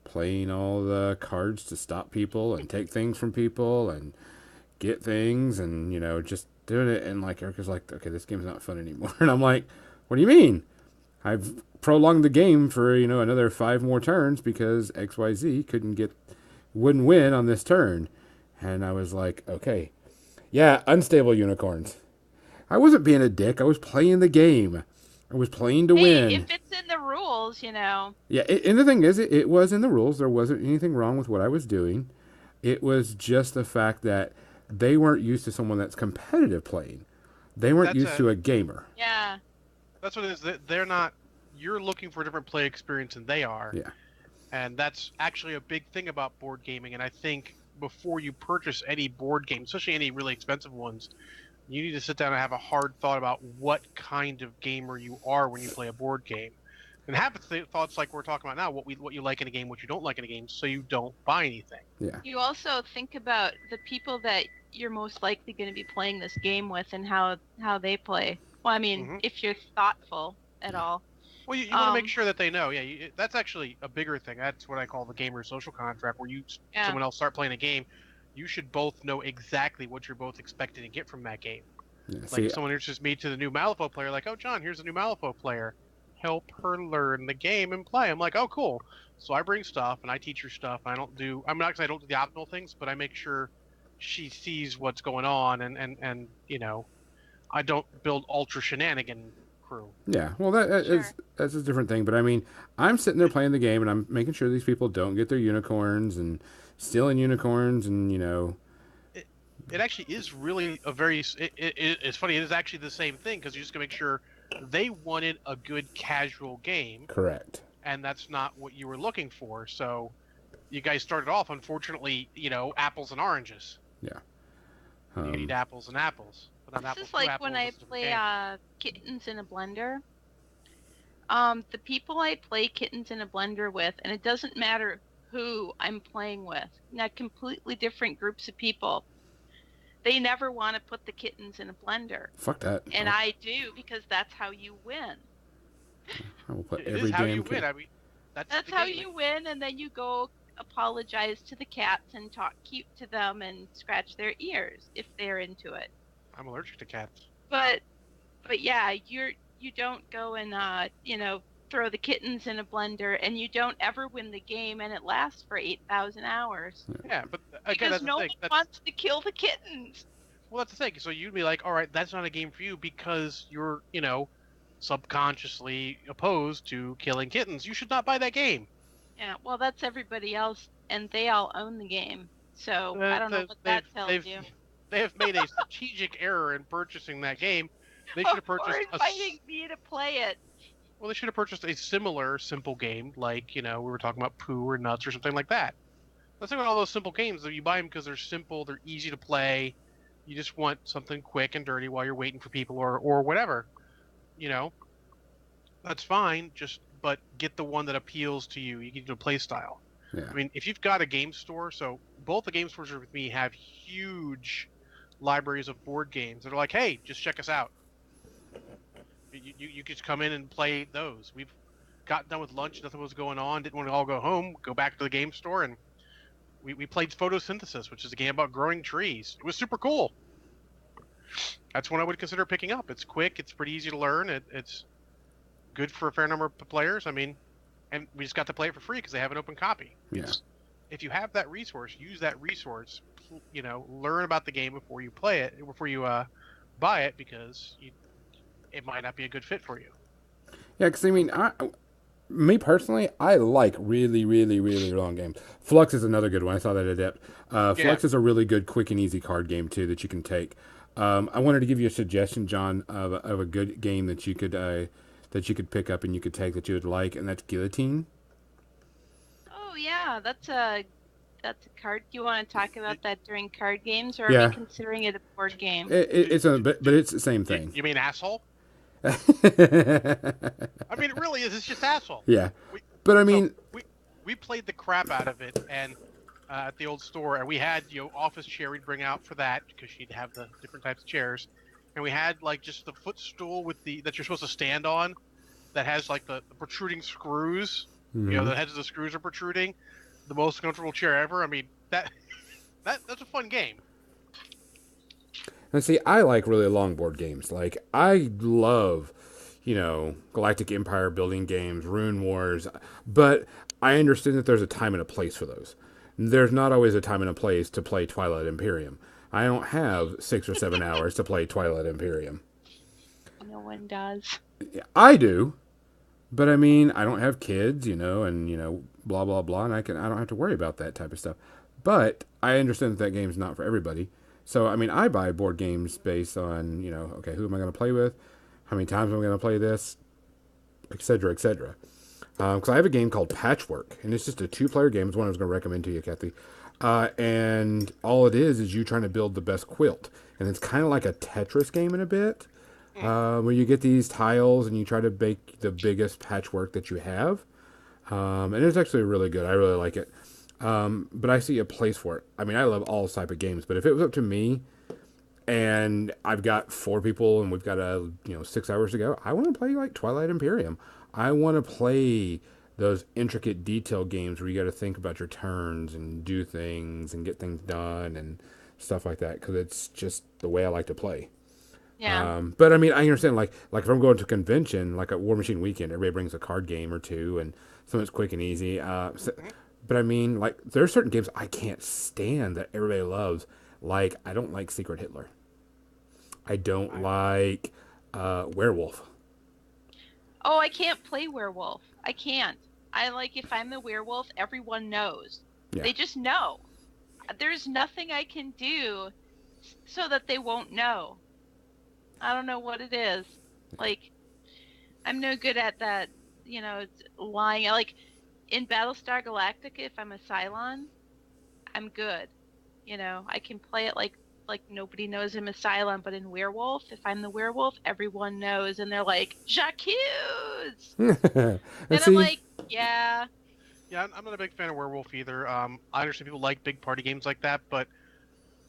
playing all the cards to stop people and take things from people and get things and just doing it. And like Erica's like, okay, this game's not fun anymore. And I'm like, what do you mean? I've prolonged the game for another 5 more turns because XYZ wouldn't win on this turn. And I was like, okay, yeah, unstable unicorns. I wasn't being a dick. I was playing the game. I was playing to Hey, win. if it's in the rules. Yeah, and the thing is, it was in the rules. There wasn't anything wrong with what I was doing. It was just the fact that they weren't used to someone that's competitive playing. They weren't That's used a to a gamer. Yeah. That's what it is. They're not. You're looking for a different play experience than they are, Yeah. and that's actually a big thing about board gaming. And I think before you purchase any board game, especially any really expensive ones, you need to sit down and have a hard thought about what kind of gamer you are when you play a board game, and have thoughts like we're talking about now, what you like in a game, what you don't like in a game, so you don't buy anything. Yeah. You also think about the people that you're most likely going to be playing this game with and how they play. Well, I mean, Hmm. if you're thoughtful at Yeah. all. Well, you want to make Um, sure that they know. Yeah, that's actually a bigger thing. That's what I call the gamer social contract, where yeah, someone else start playing a game, you should both know exactly what you're both expecting to get from that game. Yeah. Like See, if someone introduces me to the new Malifaux player, like, oh John, here's a new Malifaux player. Help her learn the game and play. I'm like, oh cool. So I bring stuff and I teach her stuff. I don't do. I'm not. I don't do the optional things, but I make sure she sees what's going on, and I don't build ultra shenanigan crew. yeah. Well, that is sure. that's a different thing. But I mean, I'm sitting there playing the game, and I'm making sure these people don't get their unicorns and stealing unicorns, and it, it actually is really a very it's funny, it is actually the same thing, because you just gotta make sure they wanted a good casual game, correct. and that's not what you were looking for. So you guys started off, unfortunately, apples and oranges. Yeah. You need apples and apples, but not This apples is to like when apples. I It's a different play game. Kittens in a Blender. The people I play Kittens in a Blender with, and it doesn't matter who I'm playing with, not completely different groups of people. They never want to put the kittens in a blender. Fuck that. And I do, because that's how you win. I will put It is every how damn you win. kid. I mean, that's That's the how game. you win, and then you go apologize to the cats and talk cute to them and scratch their ears if they're into it. I'm allergic to cats. But yeah, you don't go and throw the kittens in a blender, and you don't ever win the game, and it lasts for 8,000 hours Yeah, but again, because that's the no thing. one wants to kill the kittens. Well, that's the thing. So you'd be like, all right, that's not a game for you because you're, subconsciously opposed to killing kittens. You should not buy that game. Yeah, well, that's everybody else, and they all own the game. So I don't know what that tells you. They have made a strategic error in purchasing that game. They should have Or purchased inviting me to play it. well, they should have purchased a similar simple game, like we were talking about Pooh or Nuts or something like that. Let's think about all those simple games that you buy them because they're simple, they're easy to play. You just want something quick and dirty while you're waiting for people or whatever. You know, that's fine. But get the one that appeals to you. You get the play style. Yeah. I mean, if you've got a game store, so both the game stores with me have huge libraries of board games that are like, hey, just check us out. You could just come in and play those. We've got done with lunch, nothing was going on, didn't want to all go home, go back to the game store, and we played Photosynthesis, which is a game about growing trees. It was super cool. That's one I would consider picking up. It's quick, it's pretty easy to learn, it's good for a fair number of players. I mean, and we just got to play it for free because they have an open copy. Yeah. If you have that resource, use that resource. Learn about the game before you play it, before you buy it, because it might not be a good fit for you. Yeah, because I mean, me personally, I like really, really, really long games. Flux is another good one. I saw that Adept. Flux is a really good, quick and easy card game too that you can take. I wanted to give you a suggestion, John, of a good game that you could pick up and you could take that you would like, and that's Guillotine. Oh yeah, that's a card. Do you want to talk about that during card games, or are Yeah. we considering it a board game? But it's the same thing. You mean asshole? Yeah, I mean, it really is. It's just asshole. We, but I mean, we played the crap out of it, and at the old store, and we had office chair we'd bring out for that because she'd have the different types of chairs, and we had like just the footstool with that you're supposed to stand on, that has like the protruding screws. The heads of the screws are protruding. The most comfortable chair ever. I mean, that's a fun game. and see, I like really long board games. Like I love, Galactic Empire building games, Rune Wars, but I understand that there's a time and a place for those. There's not always a time and a place to play Twilight Imperium. I don't have 6 or 7 hours to play Twilight Imperium. No one does. I do, but I mean, I don't have kids, and blah blah blah, and I don't have to worry about that type of stuff. But I understand that game's not for everybody. So I mean, I buy board games based on okay, who am I going to play with? how many times I'm going to play this, etc., etc. Because I have a game called Patchwork, and it's just a two-player game. It's one I was going to recommend to you, Kathy. And all it is you trying to build the best quilt, and it's kind of like a Tetris game in a bit, where you get these tiles and you try to make the biggest patchwork that you have. And it's actually really good. I really like it. But I see a place for it. I mean, I love all type of games, but if it was up to me, and I've got 4 people and we've got 6 hours to go, I want to play like Twilight Imperium. I want to play those intricate detail games where you got to think about your turns and do things and get things done and stuff like that, because it's just the way I like to play. Yeah. But I mean, I understand, like if I'm going to a convention, like a War Machine weekend, everybody brings a card game or two, and something's quick and easy. But I mean, like, there are certain games I can't stand that everybody loves. Like, I don't like Secret Hitler. I don't like Werewolf. Oh, I can't play werewolf. I can't. I like if I'm the werewolf, everyone knows. Yeah. They just know. There's nothing I can do so that they won't know. I don't know what it is. Like, I'm no good at that, lying. Like, in Battlestar Galactica, if I'm a Cylon, I'm good. I can play it like nobody knows I'm a Cylon, but in Werewolf, if I'm the werewolf, everyone knows, and they're like, Jacques! And And I'm like, yeah. Yeah, I'm not a big fan of Werewolf either. I understand people like big party games like that, but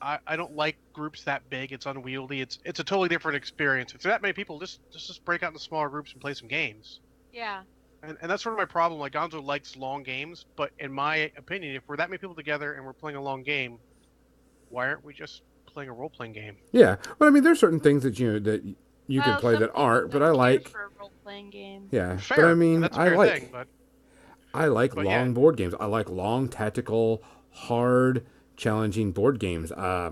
I don't like groups that big. It's unwieldy. It's a totally different experience. If there are that many people, just break out into smaller groups and play some games. Yeah. And that's sort of my problem. Like, Gonzo likes long games, but in my opinion, if we're that many people together and we're playing a long game, why aren't we just playing a role-playing game? Yeah, but I mean, there's certain things that you can play some that aren't. people But I don't care like, for a role-playing game. yeah. Fair. But I mean, That's a fair thing, but I like But long yeah. board games. I like long, tactical, hard, challenging board games. I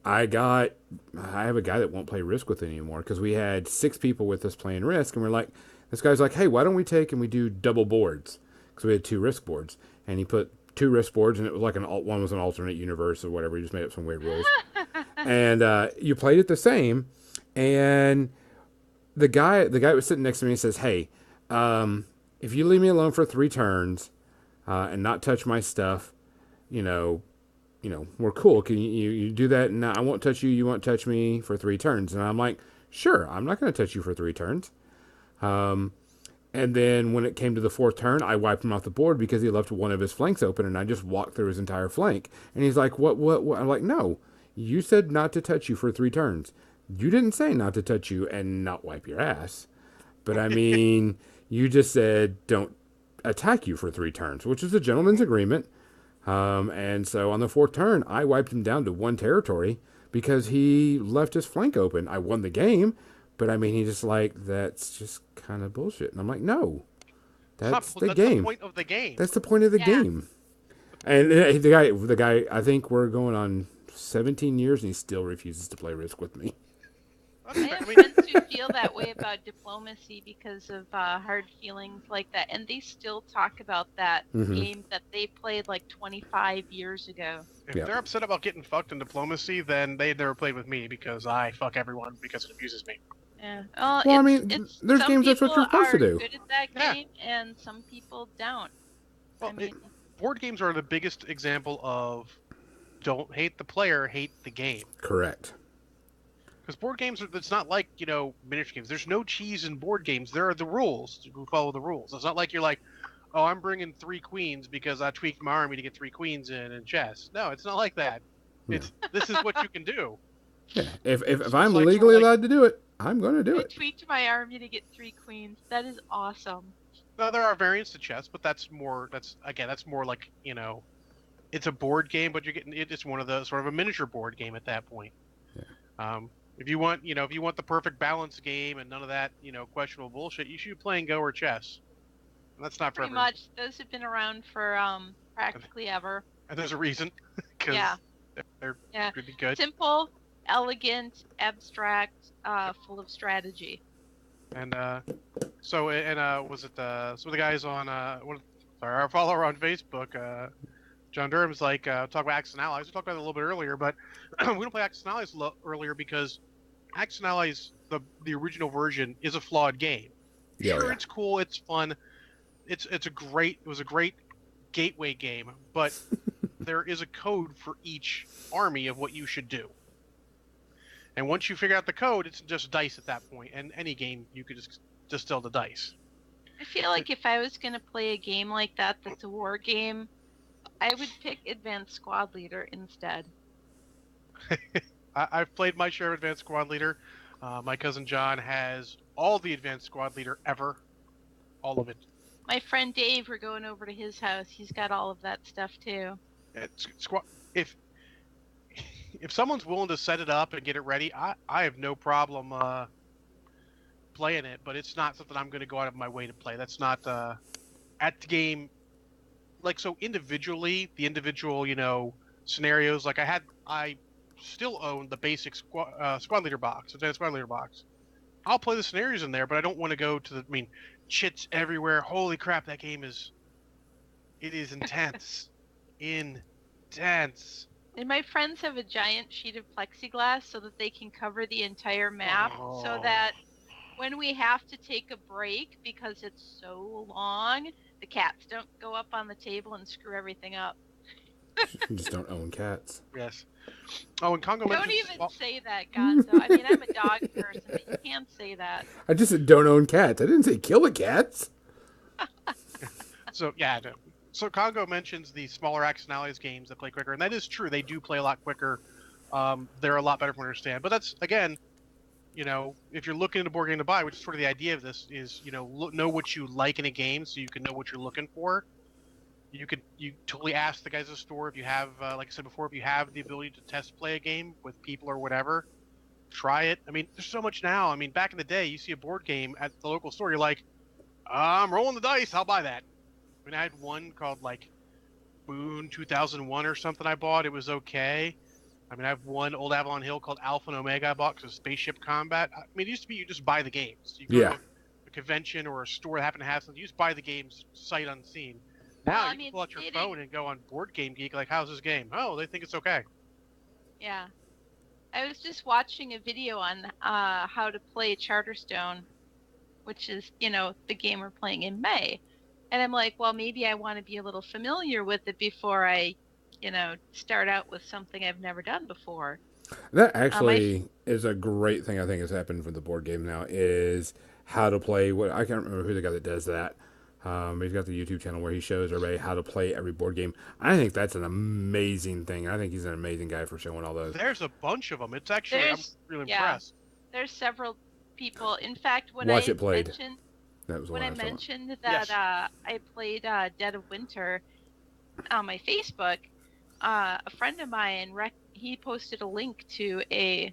have a guy that won't play Risk with it anymore because we had 6 people with us playing Risk, and we're like, this guy's like, hey, why don't we take and we do double boards? Because we had 2 Risk boards, and he put 2 Risk boards, and it was like one was an alternate universe or whatever. He just made up some weird rules, and you played it the same. And the guy was sitting next to me and says, hey, if you leave me alone for 3 turns and not touch my stuff, we're cool. Can you do that? And I won't touch you. You won't touch me for 3 turns. And I'm like, sure, I'm not going to touch you for 3 turns. And then when it came to the 4th turn, I wiped him off the board because he left one of his flanks open, and I just walked through his entire flank. And he's like, what? I'm like, no, you said not to touch you for 3 turns. You didn't say not to touch you and not wipe your ass. But I mean, you just said don't attack you for 3 turns, which is a gentleman's agreement. And so on the 4th turn, I wiped him down to 1 territory because he left his flank open. I won the game, but I mean, he just like, that's just kind of bullshit. And I'm like, no, that's the game. The point of the game. That's the point of the game. And the guy, I think we're going on 17 years, and he still refuses to play Risk with me. I have friends who feel that way about diplomacy because of hard feelings like that, and they still talk about that game that they played like 25 years ago. If they're upset about getting fucked in diplomacy, then they never played with me because I fuck everyone because it abuses me. Yeah. Well, I mean, there's games that's what you're supposed to do. Some people are good at that game, and some people don't. Well, I mean, board games are the biggest example of don't hate the player, hate the game. Correct. Because board games, it's not like, miniature games. There's no cheese in board games. There are the rules. You follow the rules. It's not like you're like, oh, I'm bringing 3 queens because I tweaked my army to get 3 queens in chess. No, it's not like that. It's this is what you can do. Yeah. If I'm legally allowed to do it, I'm going to do it. I tweaked my army to get 3 queens. That is awesome. No, there are variants to chess, but that's more like, it's a board game, but you're getting it's one of the sort of a miniature board game at that point. Yeah. If you want the perfect balance game and none of that, questionable bullshit, you should be playing Go or chess. And that's not for Pretty everyone. much. Those have been around for practically ever. And there's a reason, because they're really good. Simple, elegant, abstract, full of strategy. And was it some of the guys on our follower on Facebook, John Durham's like talk about Axis and Allies. We talked about it a little bit earlier, but we don't play Axis and Allies earlier because Axis and Allies, the original version, is a flawed game. Yeah, Sure, yeah. it's cool, it's fun, it was a great gateway game, but there is a code for each army of what you should do. And once you figure out the code, it's just dice at that point. And any game, you could just distill the dice. I feel like if I was going to play a game like that that's a war game, I would pick Advanced Squad Leader instead. I've played my share of Advanced Squad Leader. My cousin John has all the Advanced Squad Leader ever. All of it. My friend Dave, we're going over to his house. He's got all of that stuff too. If if someone's willing to set it up and get it ready, I have no problem playing it, but it's not something I'm going to go out of my way to play. That's not at the game. Like, so individually, the individual, scenarios, like I still own the basic squad leader box, advanced squad leader box. I'll play the scenarios in there, but I don't want to go to chits everywhere. Holy crap, that game it is intense. Intense. And my friends have a giant sheet of plexiglass so that they can cover the entire map, so that when we have to take a break because it's so long, the cats don't go up on the table and screw everything up. You just don't own cats. Yes. Oh, and Congo Don't mentions... even say that, Gonzo. I mean, I'm a dog person, but you can't say that. I just said don't own cats. I didn't say kill the cats. So, yeah. So Congo mentions the smaller Axis and Allies games that play quicker, and that is true. They do play a lot quicker. They're a lot better to understand. But that's, again, if you're looking at a board game to buy, which is sort of the idea of this, is, know what you like in a game so you can know what you're looking for. You totally ask the guys at the store if you have, like I said before, if you have the ability to test play a game with people or whatever, try it. I mean, there's so much now. I mean, back in the day, you see a board game at the local store, you're like, I'm rolling the dice, I'll buy that. I mean, I had one called, like, Boone 2001 or something I bought. It was okay. I mean, I have one Old Avalon Hill called Alpha and Omega I bought because of Spaceship Combat. I mean, it used to be you just buy the games. You go to a convention or a store that happened to have something, you just buy the games sight unseen. Now you can pull out your phone and go on Board Game Geek, like, how's this game? Oh, they think it's okay. Yeah. I was just watching a video on how to play Charterstone, which is, the game we're playing in May. And I'm like, well, maybe I want to be a little familiar with it before I, start out with something I've never done before. That actually is a great thing I think has happened for the board game now, is how to play. I can't remember who the guy that does that. He's got the YouTube channel where he shows everybody how to play every board game. I think that's an amazing thing. I think he's an amazing guy for showing all those. There's a bunch of them. It's actually, I'm really impressed. There's several people. In fact, when Watch I It Played. mentioned, That was when I I mentioned that Yes. I played Dead of Winter on my Facebook, a friend of mine, he posted a link to a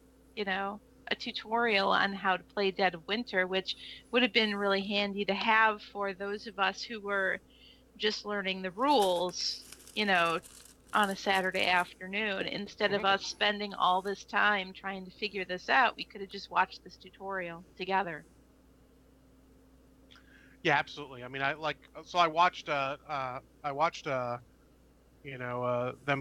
tutorial on how to play Dead of Winter, which would have been really handy to have for those of us who were just learning the rules, on a Saturday afternoon. Instead of us spending all this time trying to figure this out, we could have just watched this tutorial together. Yeah, absolutely. I mean, I watched them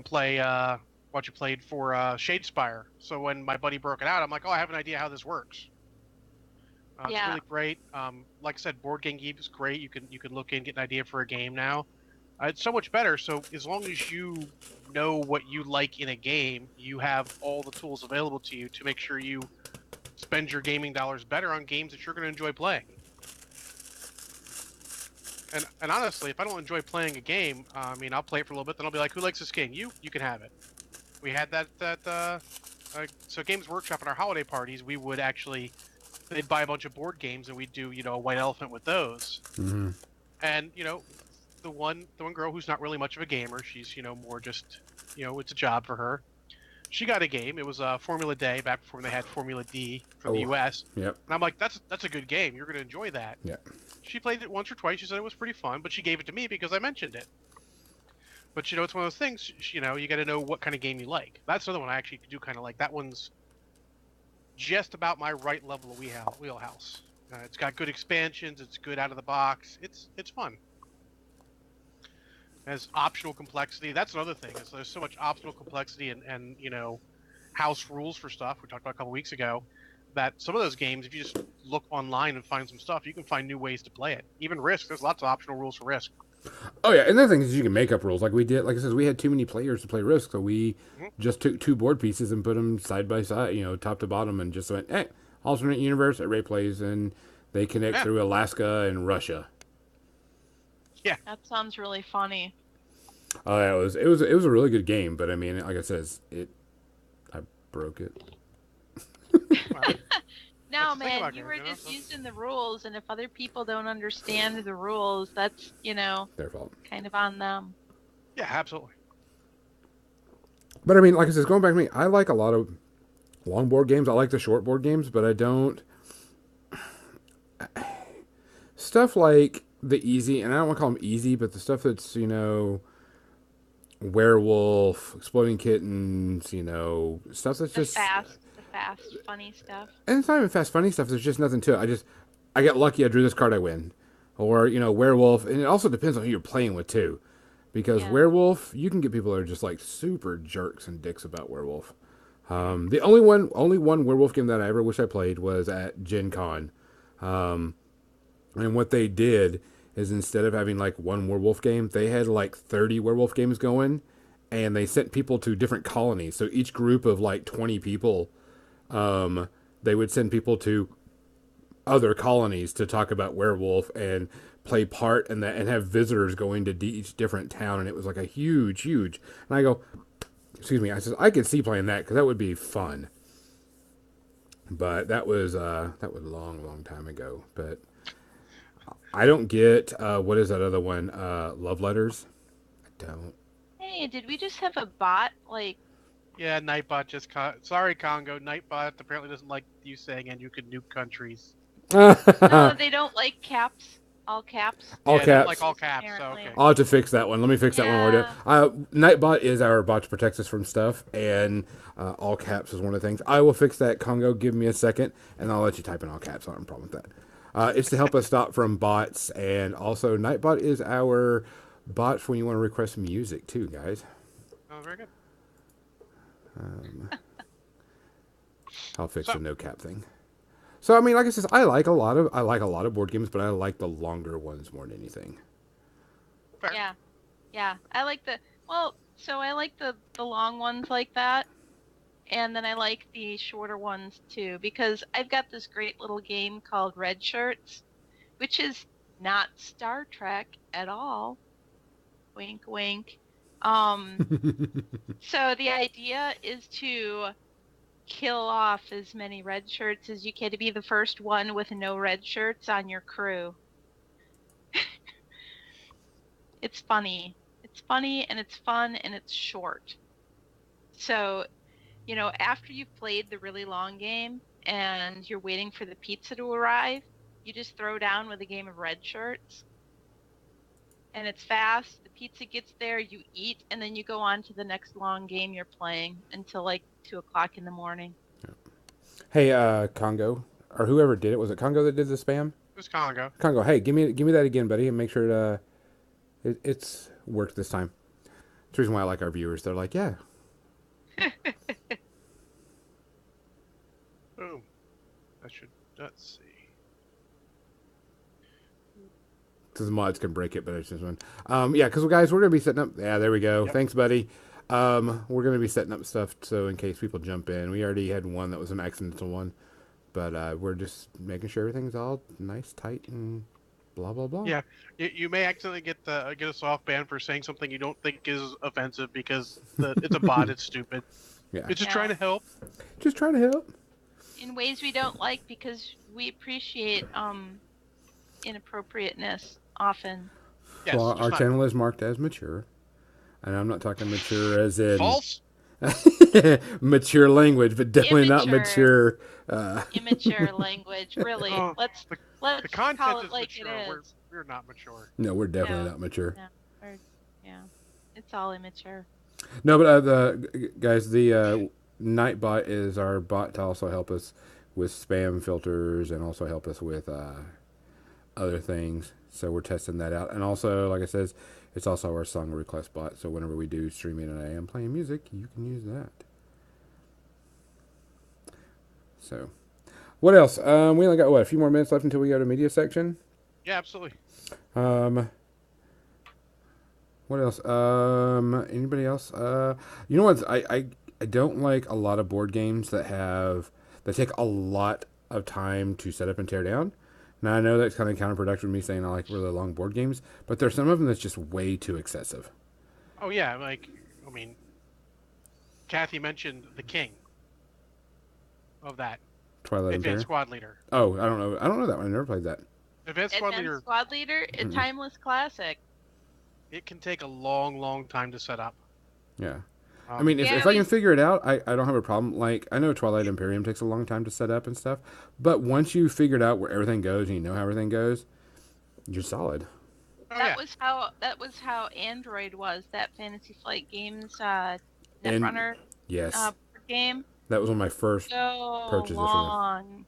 play what you played for Shadespire. So when my buddy broke it out, I'm like, oh, I have an idea how this works. It's really great. Like I said, Board Game Geek is great. You can look in, get an idea for a game now. It's so much better. So as long as you know what you like in a game, you have all the tools available to you to make sure you spend your gaming dollars better on games that you're going to enjoy playing. And honestly, if I don't enjoy playing a game, I'll play it for a little bit, then I'll be like, who likes this game? You can have it. We had so Games Workshop at our holiday parties, we would actually, they'd buy a bunch of board games and we'd do, a white elephant with those. Mm-hmm. And, the one girl who's not really much of a gamer, she's, more just, it's a job for her. She got a game. It was Formula Day, back before they had Formula D from the US. Yep. And I'm like, that's a good game. You're going to enjoy that. Yeah. She played it once or twice. She said it was pretty fun, but she gave it to me because I mentioned it. But, it's one of those things, you got to know what kind of game you like. That's another one I actually do kind of like. That one's just about my right level of wheelhouse. It's got good expansions. It's good out of the box. It's fun. Has optional complexity. That's another thing. There's so much optional complexity and house rules for stuff we talked about a couple weeks ago. that some of those games, if you just look online and find some stuff, you can find new ways to play it. Even Risk, there's lots of optional rules for Risk. Oh yeah, another thing is you can make up rules like we did. Like I said, we had too many players to play Risk, so we Mhm. just took 2 board pieces and put them side by side, top to bottom, and just went, alternate universe. Array plays, and they connect Yeah, through Alaska and Russia. yeah, That sounds really funny. Oh, yeah, it was a really good game, but I mean, like I said, I broke it. well, No, that's the thing man, about you games, were you know. just using the rules, and if other people don't understand the rules, that's, Their fault. kind of on them. Yeah, absolutely. But I mean, like I said, going back to me, I like a lot of long board games. I like the short board games, but I don't stuff like the easy, and I don't want to call them easy, but the stuff that's werewolf, exploding kittens, stuff that's just, The fast, funny stuff. and it's not even fast funny stuff. There's just nothing to it. I get lucky. I drew this card. I win, or werewolf, and it also depends on who you're playing with too, because Yeah. werewolf, you can get people that are just like super jerks and dicks about werewolf. Mhm. The only one werewolf game that I ever wish I played was at Gen Con. And what they did is instead of having like one werewolf game, they had like 30 werewolf games going, and they sent people to different colonies. So each group of like 20 people, they would send people to other colonies to talk about werewolf and play part and that and have visitors going to each different town. And it was like a huge. And I go, excuse me, I said I could see playing that because that would be fun. But that was a long time ago. But I don't get what is that other one? Love Letters. I don't. Hey, did we just have a bot? Like, Yeah, Nightbot sorry, Congo. Nightbot apparently doesn't like you saying, and you could nuke countries. no, they don't like caps. All caps. All Yeah, they don't like caps. all caps. So Apparently. okay. I'll have to fix that one. Let me fix that one while we're Yeah. doing. Nightbot is our bot to protect us from stuff, and all caps is one of the things. I will fix that, Congo. Give me a second, and I'll let you type in all caps. I don't have a problem with that. It's to help us stop from bots, and also Nightbot is our bot for when you want to request music too, guys. Oh, very good. I'll fix So, the no cap thing. So I mean, like I said, I like a lot of board games, but I like the longer ones more than anything. fair. Yeah. Yeah. I like I like the long ones like that. And then I like the shorter ones too, because I've got this great little game called Red Shirts, which is not Star Trek at all. Wink, wink. So the idea is to kill off as many red shirts as you can to be the first one with no red shirts on your crew. It's funny. It's funny and it's fun and it's short. So, after you've played the really long game and you're waiting for the pizza to arrive, you just throw down with a game of red shirts. And it's fast. The pizza gets there, you eat, and then you go on to the next long game you're playing until like 2 o'clock in the morning. Hey, Congo, or whoever did it, was it Congo that did the spam? It's Congo. Congo, hey, give me that again, buddy, and make sure it's worked this time. That's the reason why I like our viewers. They're like, yeah. Boom. Let's see. Because the mods can break it, but it's just one. Yeah, because guys, we're gonna be setting up. Yeah, there we go. Yep. Thanks, buddy. We're gonna be setting up stuff so in case people jump in. We already had one that was an accidental one, but we're just making sure everything's all nice, tight, and blah blah blah. Yeah, you may accidentally get a soft ban for saying something you don't think is offensive because it's a bot. It's stupid. Yeah. It's just Yeah. trying to help. Just trying to help. In ways we don't like because we appreciate inappropriateness often. Yes. Well, just our not channel is marked as mature, and I'm not talking mature as in false. mature language, but definitely not Immature. mature. Immature language, really. Oh, let's The call content it is like it mature. is. We're not mature. No, we're definitely No. not mature. No, yeah, it's all immature. No, but guys, the Nightbot is our bot to also help us with spam filters and also help us with other things. So we're testing that out. And also, like I says, it's also our song request bot. So whenever we do streaming and I am playing music, you can use that. So, What else? We only got what, a few more minutes left until we go to media section. Yeah, absolutely. Um, what else? Anybody else? You know what? I don't like a lot of board games that take a lot of time to set up and tear down. Now I know that's kind of counterproductive to me saying I like really long board games, but there's some of them that's just way too excessive. Oh yeah, I mean, Kathy mentioned the king of that Twilight Advanced Imperium. Squad Leader. Oh, I don't know. I don't know that one. I never played that. Advanced Squad Advanced Leader, Squad Leader, a Mm-mm. timeless classic. it can take a long, long time to set up. Yeah. I Um, mean, if Yeah, I can figure it out, I don't have a problem. Like, I know Twilight Imperium takes a long time to set up and stuff, but once you figured out where everything goes and you know how everything goes, you're solid. oh yeah, that was how Android was. That Fantasy Flight Games And Netrunner yes, board game. that was one of my first So purchases from them. long.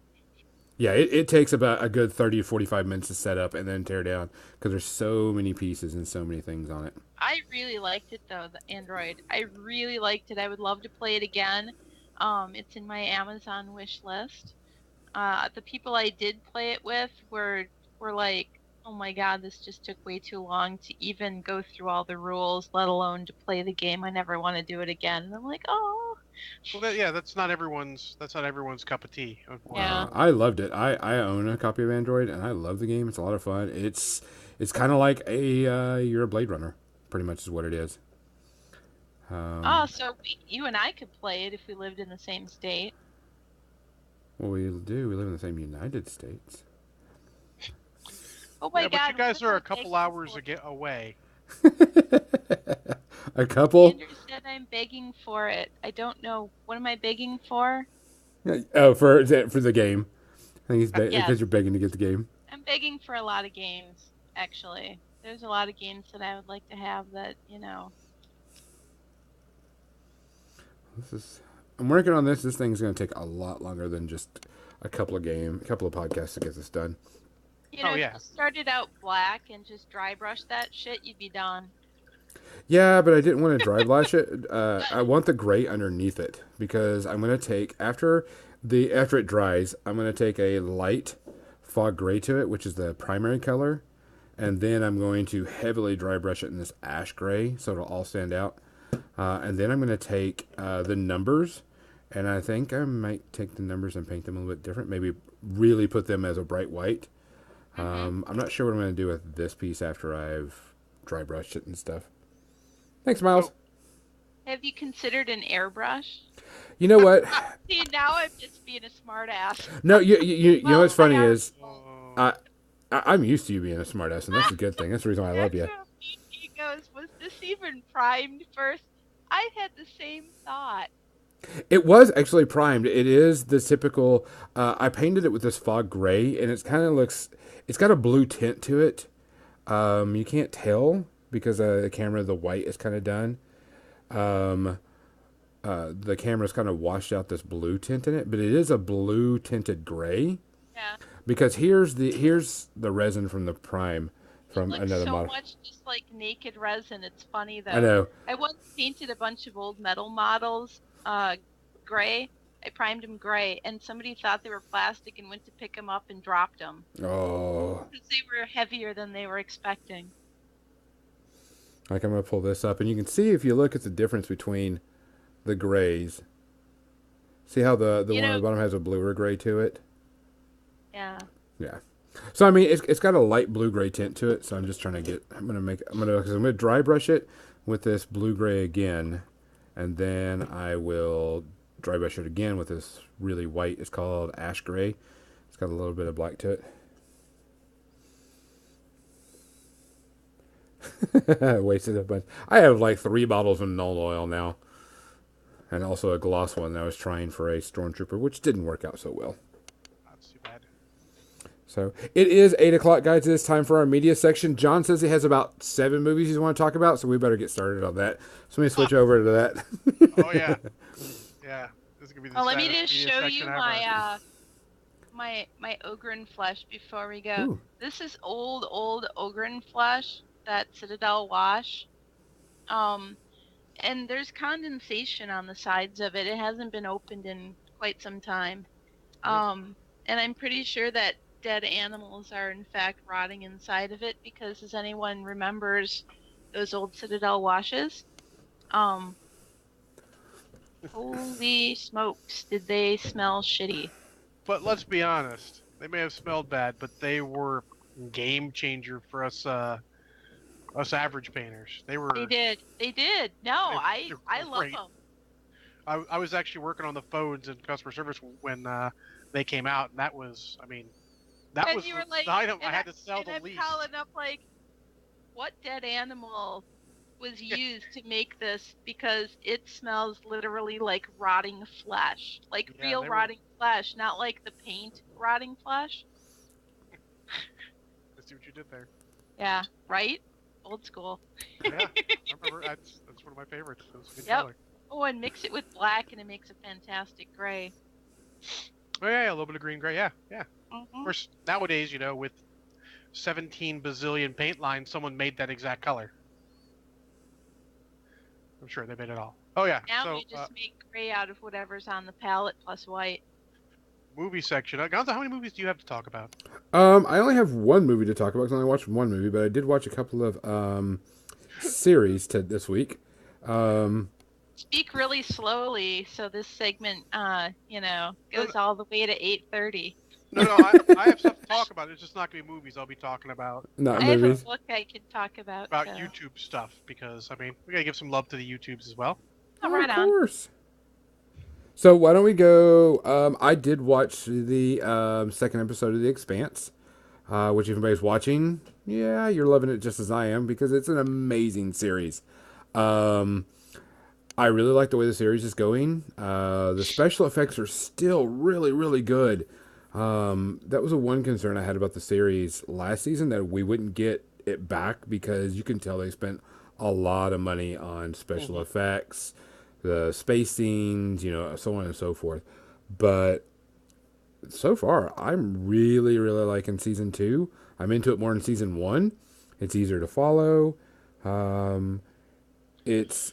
Yeah, it takes about a good 30 to 45 minutes to set up and then tear down because there's so many pieces and so many things on it. I really liked it though, the Android. I really liked it. I would love to play it again. It's in my Amazon wish list. The people I did play it with were like, "Oh my God, this just took way too long to even go through all the rules, let alone to play the game. I never want to do it again." And I'm like, "Oh, well, that's not everyone's cup of tea, yeah." unfortunately. I loved it. I own a copy of Android and I love the game. It's a lot of fun. It's kind of like you're a Blade Runner, pretty much is what it is. Oh, Um, so you and I could play it if we lived in the same state. what we do, we live in the same United States. Oh my Yeah, but you God, what guys am are I a couple begging hours for? away. A couple? Andrew said I'm begging for it. I don't know. What am I begging for? Oh, for the game. I think he's Yes, because you're begging to get the game. I'm begging for a lot of games, actually. There's a lot of games that I would like to have that, you know. This is. I'm working on this. This thing's going to take a lot longer than just a couple of podcasts to get this done. You Oh know, if yeah. you started out black and just dry brush that shit, you'd be done. Yeah, but I didn't want to dry lash it. I want the gray underneath it because I'm going to take after it dries, I'm going to take a light fog gray to it, which is the primary color, and then I'm going to heavily dry brush it in this ash gray so it'll all stand out. And then I'm going to take the numbers, and I think I might take the numbers and paint them a little bit different. Maybe really put them as a bright white. Mm-hmm. I'm not sure what I'm going to do with this piece after I've dry brushed it and stuff. Thanks, Miles. So Have you considered an airbrush? You know what? See, now I'm just being a smartass. No, you know what's Well, funny I already is know. I, I'm used to you being a smartass, and that's a good thing. That's the reason why I love you. Actually, he goes, was this even primed first? I had the same thought. It was actually primed. It is the typical. I painted it with this fog gray, and it's kind of looks. It's got a blue tint to it. You can't tell because the camera, the white is kind of done. Um, the camera's kind of washed out this blue tint in it, but it is a blue tinted gray. Yeah. Because here's the resin from the prime It from looks another so model. much just like naked resin. It's funny I though. know. I once painted a bunch of old metal models, gray. I primed them gray, and somebody thought they were plastic and went to pick them up and dropped them Oh, because they were heavier than they were expecting. like I'm gonna pull this up, and you can see if you look at the difference between the grays. See how the You one on know, the bottom has a bluer gray to it? yeah. Yeah. So I mean, it's got a light blue gray tint to it. So I'm just trying to get. Cause I'm gonna dry brush it with this blue gray again, and then I will dry brush it again with this really white. It's called ash gray. It's got a little bit of black to it. Wasted a bunch. I have like 3 bottles of null oil now, and also a gloss one that I was trying for a stormtrooper, which didn't work out so well. that's too bad. So it is 8 o'clock, guys. It is time for our media section. John says he has about 7 movies he's want to talk about, so we better get started on that. So let me switch over to that. Oh yeah, yeah. This is gonna be the Well, let me saddest just media show you section ever. my Ogren flesh before we go. Ooh. This is old Ogren flesh, that Citadel wash. And there's condensation on the sides of it. It hasn't been opened in quite some time. Really? And I'm pretty sure that dead animals are in fact rotting inside of it because as anyone remembers those old Citadel washes, um, holy smokes, did they smell shitty. But let's be honest, they may have smelled bad, but they were game changer for us average painters. They They were did. They did. No, they, I they I were love great. them. I was actually working on the phones in customer service when they came out, and that was, I mean, that And was you were the like, item I and I had to sell and the I'm least. calling up like, what dead animal was Yeah, used to make this because it smells literally like rotting flesh, like yeah, real they were. rotting flesh, not like the paint rotting flesh. I see what you did there. Yeah, right? Old school. Yeah, I remember. That's one of my favorites. It was a good Yep. color. Oh, and mix it with black and it makes a fantastic gray. Oh yeah, yeah, a little bit of green gray. Yeah, yeah. Of Hmm. course, nowadays, with 17 bazillion paint lines, someone made that exact color. I'm sure they made it all. Oh yeah. Now So we just make gray out of whatever's on the palette plus white. movie section. Gonzo, how many movies do you have to talk about? I only have one movie to talk about because I only watched one movie, but I did watch a couple of series this week. Um, Speak really slowly so this segment, No, no, goes all the way to 8:30. no. No, I have stuff to talk about. It's just not going to be movies. I'll be talking not I have a movies. book I can talk about about too. YouTube stuff because I mean we got to give some love to the YouTubes as well. Oh, Oh, of right on. course. So why don't we go? I did watch the second episode of The Expanse, which if anybody's watching, yeah, you're loving it just as I am because it's an amazing series. Um, I really like the way the series is going. The special effects are still really, really good. That was a one concern I had about the series last season that we wouldn't get it back because you can tell they spent a lot of money on special Hmm. effects, the space scenes, so on and so forth. But so far, I'm really, really liking season two. I'm into it more than season one. It's easier to follow. Um, it's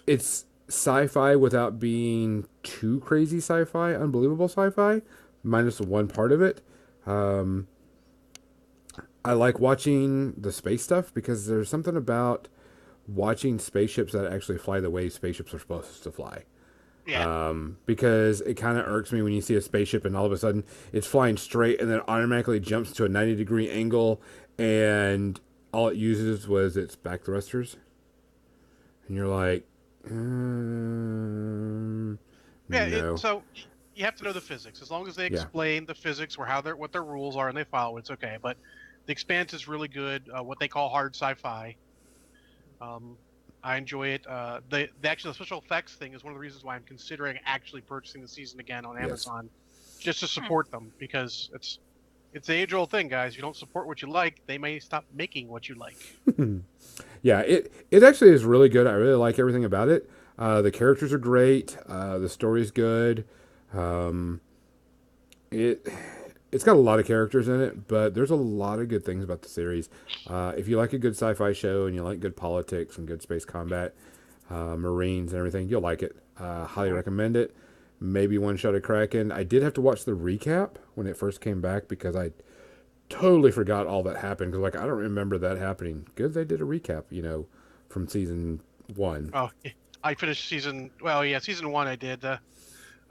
sci-fi without being too crazy sci-fi, unbelievable sci-fi, minus the one part of it. Um, I like watching the space stuff because there's something about watching spaceships that actually fly the way spaceships are supposed to fly. Yeah, Because it kind of irks me when you see a spaceship and all of a sudden it's flying straight and then automatically jumps to a 90-degree angle and all it uses was its back thrusters. And you're like, yeah. no. So you have to know the physics. As long as they Yeah. explain the physics or what their rules are and they follow, it's okay. But the Expanse is really good. What they call hard sci-fi. Um, I enjoy it. The actual special effects thing is one of the reasons why I'm considering actually purchasing the season again on Yes. Amazon, just to Hmm. support them because it's the age-old thing, guys. You don't support what you like, they may stop making what you like. Yeah, it actually is really good. I really like everything about it. The characters are great. The story's good. Um, it it's got a lot of characters in it, but there's a lot of good things about the series. If you like a good sci-fi show and you like good politics and good space combat, Marines and everything, you'll like it. Highly Mhm. recommend it. Maybe one shot of Kraken. I did have to watch the recap when it first came back because I totally forgot all that happened. Because I don't remember that happening. Good, they did a recap, from season one. Oh, yeah. I finished season. Well, yeah, season one I did. I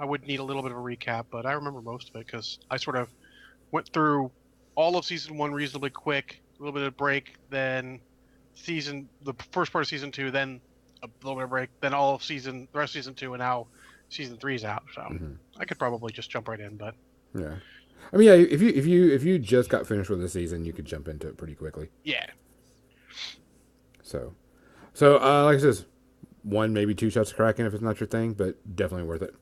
would need a little bit of a recap, but I remember most of it because I sort of went through all of season one reasonably quick, a little bit of break, then the first part of season two, then a little bit of break, then the rest of season two, and now season three's out. So Hmm. I could probably just jump right in, but Yeah, I mean, yeah. If you just got finished with the season, you could jump into it pretty quickly. yeah. So like I says, one maybe two shots of Kraken if it's not your thing, but definitely worth it.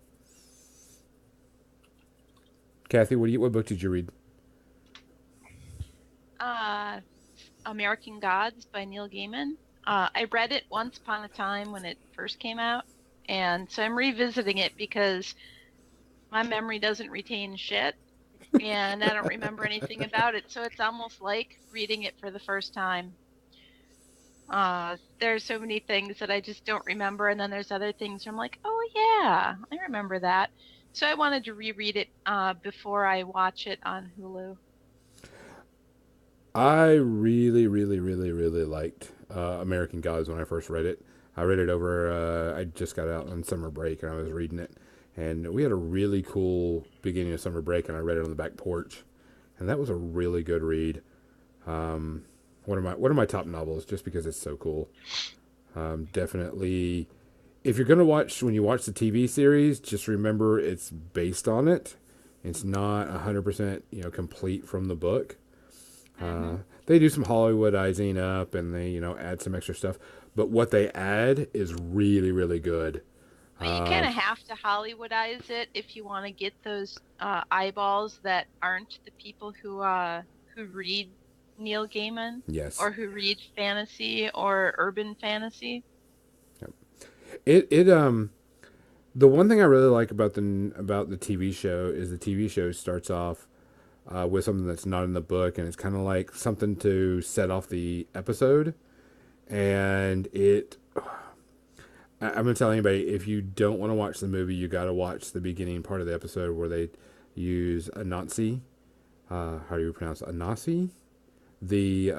Kathy, what book did you read? Uh, American Gods by Neil Gaiman. I read it once upon a time when it first came out, and so I'm revisiting it because my memory doesn't retain shit, and I don't remember anything about it, so it's almost like reading it for the first time. There's so many things that I just don't remember, and then there's other things where I'm like, oh yeah, I remember that. So I wanted to reread it before I watch it on Hulu. I really, really, really, really liked American Gods when I first read it. I read it over. I just got out on summer break and I was reading it, and we had a really cool beginning of summer break, and I read it on the back porch, and that was a really good read. Um, one of my top novels, just because it's so cool. Definitely, if you're gonna watch when you watch the TV series, just remember it's based on it. It's not 100% complete from the book. Mm-hmm. They do some Hollywoodizing up, and they add some extra stuff. But what they add is really really good. Well, you kind of have to Hollywoodize it if you want to get those eyeballs that aren't the people who read Neil Gaiman Yes, or who read fantasy or urban fantasy. it. The one thing I really like about the TV show is the TV show starts off with something that's not in the book, and it's kind of like something to set off the episode. And I'm gonna tell anybody, if you don't want to watch the movie, you got to watch the beginning part of the episode where they use Anansi. How do you pronounce it? Anansi? The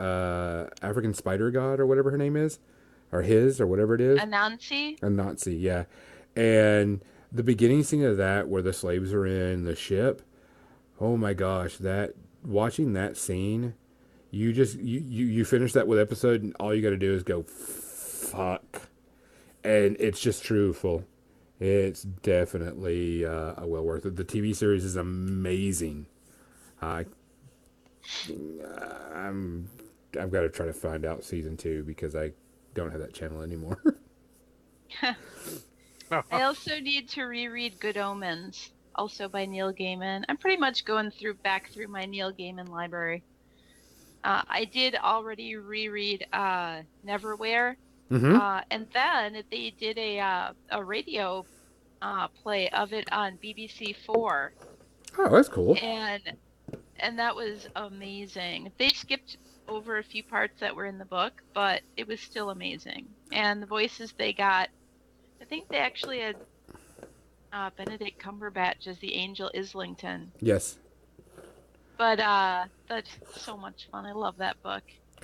African spider god, or whatever her name is, or his, or whatever it is. Anansi? Anansi, yeah. And the beginning scene of that, where the slaves are in the ship. Oh my gosh, that watching that scene, you finish that with episode, and all you got to do is go fuck, and it's just truthful. It's definitely well worth it. The TV series is amazing. I I'm I've got to try to find out season 2 because I don't have that channel anymore. I also need to reread Good Omens, also by Neil Gaiman. I'm pretty much going back through my Neil Gaiman library. I did already reread Neverwhere, Mm-hmm. and then they did a radio play of it on BBC Four, Oh, that's cool. and that was amazing. They skipped over a few parts that were in the book, but it was still amazing. And the voices they got, I think they actually had Benedict Cumberbatch as the Angel Islington. Yes. But that's so much fun. I love that book.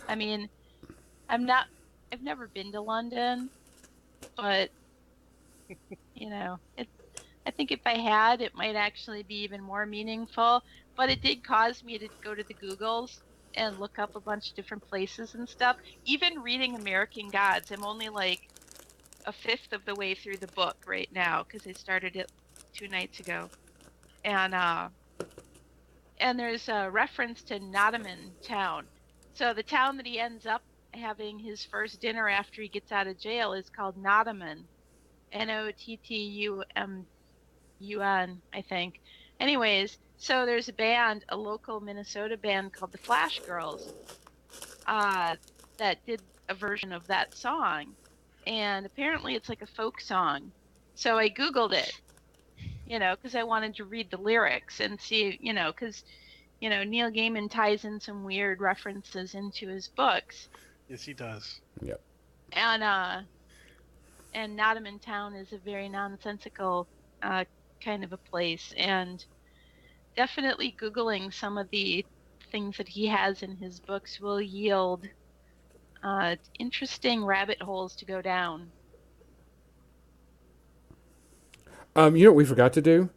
I mean, I've never been to London, but I think if I had, it might actually be even more meaningful. But it did cause me to go to the Googles and look up a bunch of different places and stuff. Even reading American Gods, I'm only like a fifth of the way through the book right now because I started it 2 nights ago. And there's a reference to Nottingham Town. So the town that he ends up having his first dinner after he gets out of jail is called Nottingham. Nottumn, I think. Anyways, so there's a local Minnesota band called the Flash Girls, that did a version of that song. And apparently it's like a folk song. So I Googled it, because I wanted to read the lyrics and see, because, Neil Gaiman ties in some weird references into his books. Yes, he does. Yep. And Nottingham Town is a very nonsensical kind of a place. And definitely Googling some of the things that he has in his books will yield interesting rabbit holes to go down. You know what we forgot to do?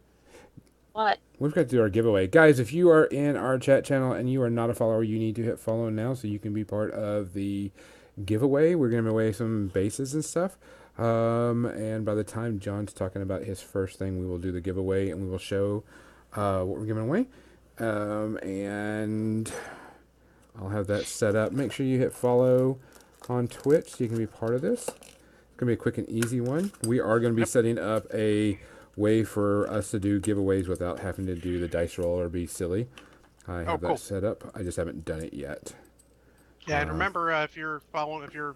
What? We forgot to do our giveaway. Guys, if you are in our chat channel and you are not a follower, you need to hit follow now so you can be part of the giveaway. We're giving away some bases and stuff. And by the time John's talking about his first thing, we will do the giveaway and we will show what we're giving away. And I'll have that set up. Make sure you hit follow on Twitch so you can be part of this. It's going to be a quick and easy one. We are going to be setting up a way for us to do giveaways without having to do the dice roll or be silly. I have that set up. I just haven't done it yet. Yeah, and remember, if you're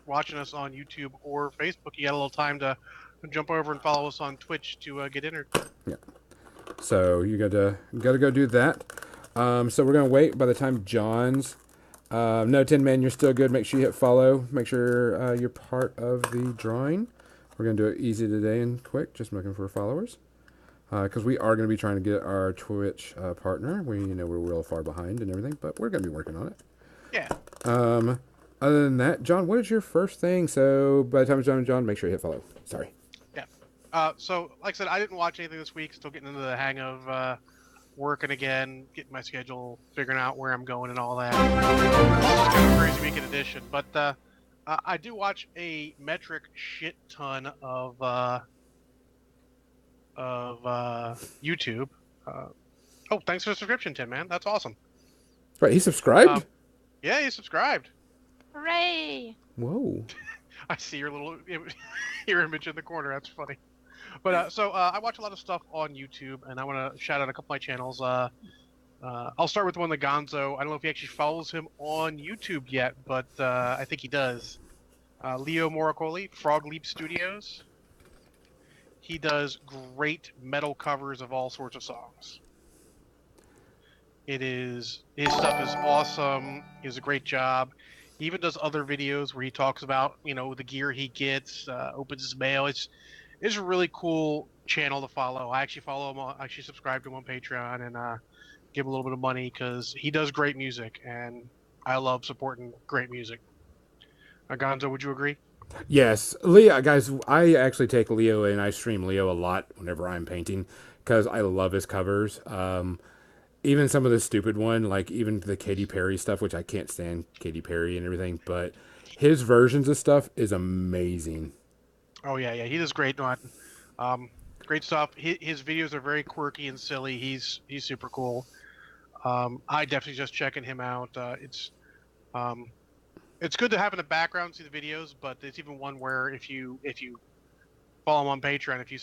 watching us on YouTube or Facebook, you got a little time to jump over and follow us on Twitch to get entered. Yeah. So you got to go do that. So we're gonna wait. By the time John's, no, Tin Man, you're still good. Make sure you hit follow. Make sure you're part of the drawing. We're gonna do it easy today and quick. Just looking for followers. because we are going to be trying to get our Twitch partner. We we're real far behind and everything, but we're going to be working on it. Yeah. Other than that, John, what is your first thing? So by the time it's done, John, make sure you hit follow. Sorry. Yeah. So like I said, I didn't watch anything this week. Still getting into the hang of working again, getting my schedule, figuring out where I'm going and all that. It's just kind of a crazy week in addition. But I do watch a metric shit ton of YouTube. Oh, thanks for the subscription, Tim, man. That's awesome. Right, he subscribed? Yeah, you subscribed. Hooray! Whoa. I see your little your image in the corner. That's funny. But so I watch a lot of stuff on YouTube, and I want to shout out a couple of my channels. I'll start with one, the Gonzo. I don't know if he actually follows him on YouTube yet, but I think he does. Leo Moracoli, Frog Leap Studios. He does great metal covers of all sorts of songs. His stuff is awesome. He does a great job. He even does other videos where he talks about the gear he gets, opens his mail. It's a really cool channel to follow. I actually follow him. I actually subscribe to him on Patreon and give him a little bit of money because he does great music, and I love supporting great music. Gonzo, would you agree? Yes, Leo, guys. I actually take Leo and I stream Leo a lot whenever I'm painting because I love his covers. Even some of the stupid one, like even the Katy Perry stuff, which I can't stand Katy Perry and everything, but his versions of stuff is amazing. Oh yeah, he does great. Great stuff. His videos are very quirky and silly. He's super cool. I definitely just checking him out. It's good to have in the background see the videos, but it's even one where if you follow him on Patreon, if you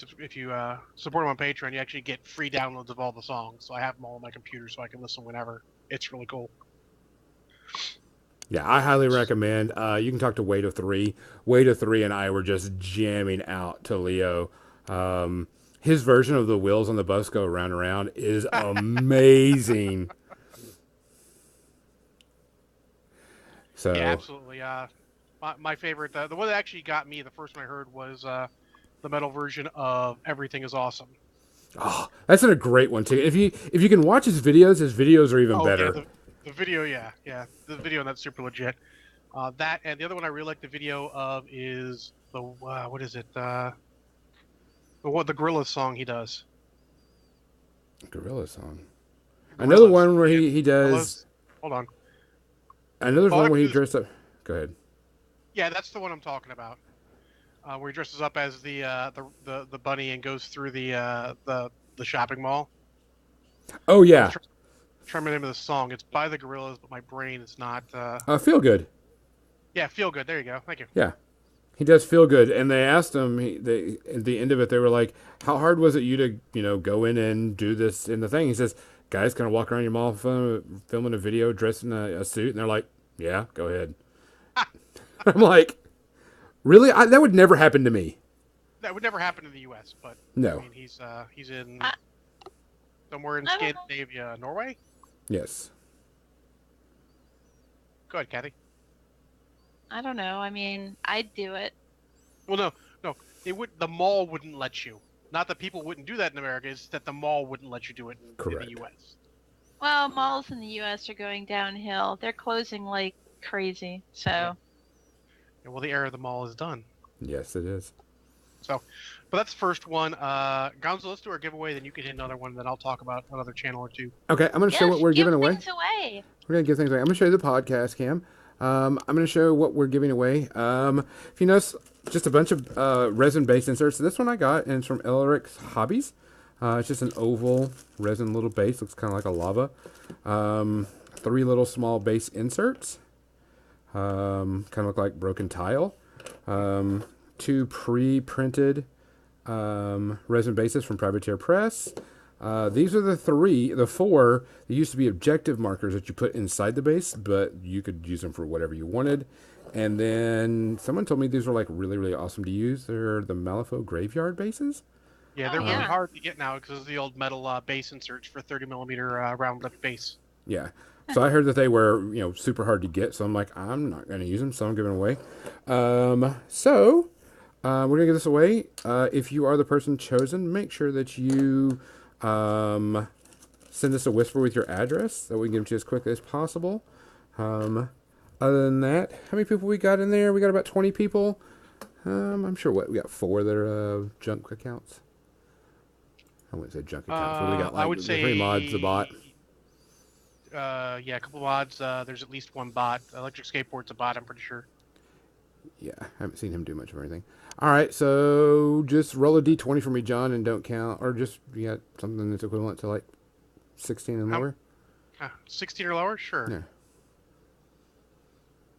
support him on Patreon, you actually get free downloads of all the songs. So I have them all on my computer, so I can listen whenever. It's really cool. Yeah, I highly recommend. You can talk to Wade of Three. Wade of Three and I were just jamming out to Leo. His version of the wheels on the bus go round and round is amazing. So yeah, absolutely. My favorite, the one that actually got me, the first one I heard was the metal version of "Everything Is Awesome." oh, that's a great one too. If you can watch his videos are even better. Yeah, the video, yeah, the video, and that's super legit. That and the other one I really like the video of is the what is it? The Gorilla song he does. Gorilla song. Another one where he does. Hold on. Another one where he dressed up. Go ahead. Yeah, that's the one I'm talking about. Where he dresses up as the bunny and goes through the shopping mall. Oh yeah. Trying to remember the song. It's by the Gorillas, but my brain is not. Feel Good. Yeah, Feel Good. There you go. Thank you. Yeah, he does Feel Good. And they asked him. At the end of it, they were like, "How hard was it you to go in and do this in the thing?" He says, "Guys, kind of walk around your mall filming a video, dressed in a suit," and they're like, "Yeah, go ahead." I'm like, really? That would never happen to me. That would never happen in the U.S., but no. I mean, he's in somewhere in Scandinavia, Norway. Yes. Go ahead, Kathy. I don't know. I mean, I'd do it. Well, no. The mall wouldn't let you. Not that people wouldn't do that in America. It's that the mall wouldn't let you do it in the U.S. Well, malls in the U.S. are going downhill. They're closing like crazy. So. Yeah, well, the era of the mall is done. Yes, it is. So, but that's the first one. Gonzo, let's do our giveaway. Then you can hit another one. Then I'll talk about another channel or two. Okay, I'm going to show what we're giving away. Away. We're going to give things away. I'm going to show you the podcast cam. I'm going to show what we're giving away. If you notice, just a bunch of resin-based inserts. So this one I got, and it's from Elric's Hobbies. It's just an oval resin little base. Looks kind of like a lava. 3 little small base inserts. Kind of look like broken tile. 2 pre-printed resin bases from Privateer Press. These are the 4 that used to be objective markers that you put inside the base, but you could use them for whatever you wanted. And then someone told me these were like really, really awesome to use. They're the Malifaux Graveyard bases. Yeah, they're really hard to get now because of the old metal base inserts for 30mm round lip base. Yeah. So I heard that they were, super hard to get. So I'm like, I'm not going to use them, so I'm giving them away. So We're going to give this away. If you are the person chosen, make sure that you send us a whisper with your address so we can get them to you as quickly as possible. Other than that, how many people we got in there? We got about 20 people. I'm sure we got 4 that are junk accounts. I wouldn't say junk accounts, but we got I like would the say 3 mods, the bot. Yeah, a couple mods. There's at least one bot. Electric Skateboard's a bot, I'm pretty sure. Yeah, I haven't seen him do much of anything. All right, so just roll a d20 for me, John, and don't count, or just you got something that's equivalent to like 16 and lower. 16 or lower? Sure. Yeah.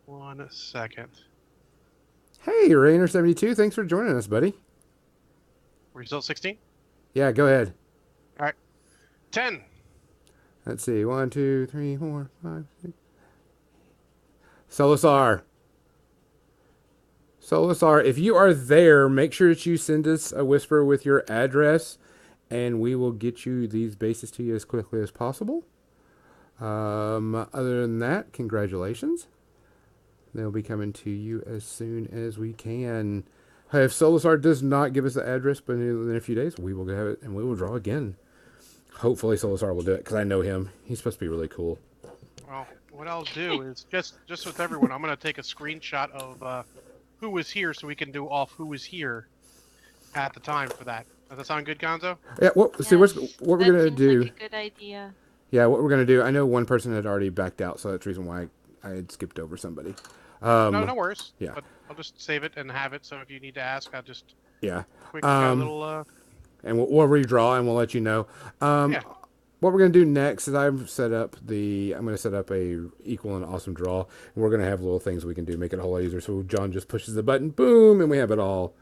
1 second. Hey, Rainer72, thanks for joining us, buddy. Were you still at 16? Yeah, go ahead. All right. 10. Let's see. 1, 2, 3, 4, 5, 6. Solasar. Solasar, if you are there, make sure that you send us a whisper with your address, and we will get you these bases to you as quickly as possible. Other than that, congratulations. They'll be coming to you as soon as we can. If Solasar does not give us the address, but in a few days, we will have it, and we will draw again. Hopefully Solasar will do it, because I know him. He's supposed to be really cool. Well, what I'll do is, just with everyone, I'm going to take a screenshot of who was here so we can do off who was here at the time for that. Does that sound good, Gonzo? Yeah, well, see, what we're going to do... Like a good idea. Yeah, what we're going to do... I know one person had already backed out, so that's the reason why I had skipped over somebody. No worries. Yeah. But I'll just save it and have it, so if you need to ask, I'll just... Yeah. Quick, a little... And we'll redraw, and we'll let you know. Yeah. What we're going to do next is I'm going to set up a equal and awesome draw. And we're going to have little things we can do, make it a whole lot easier. So John just pushes the button, boom, and we have it all.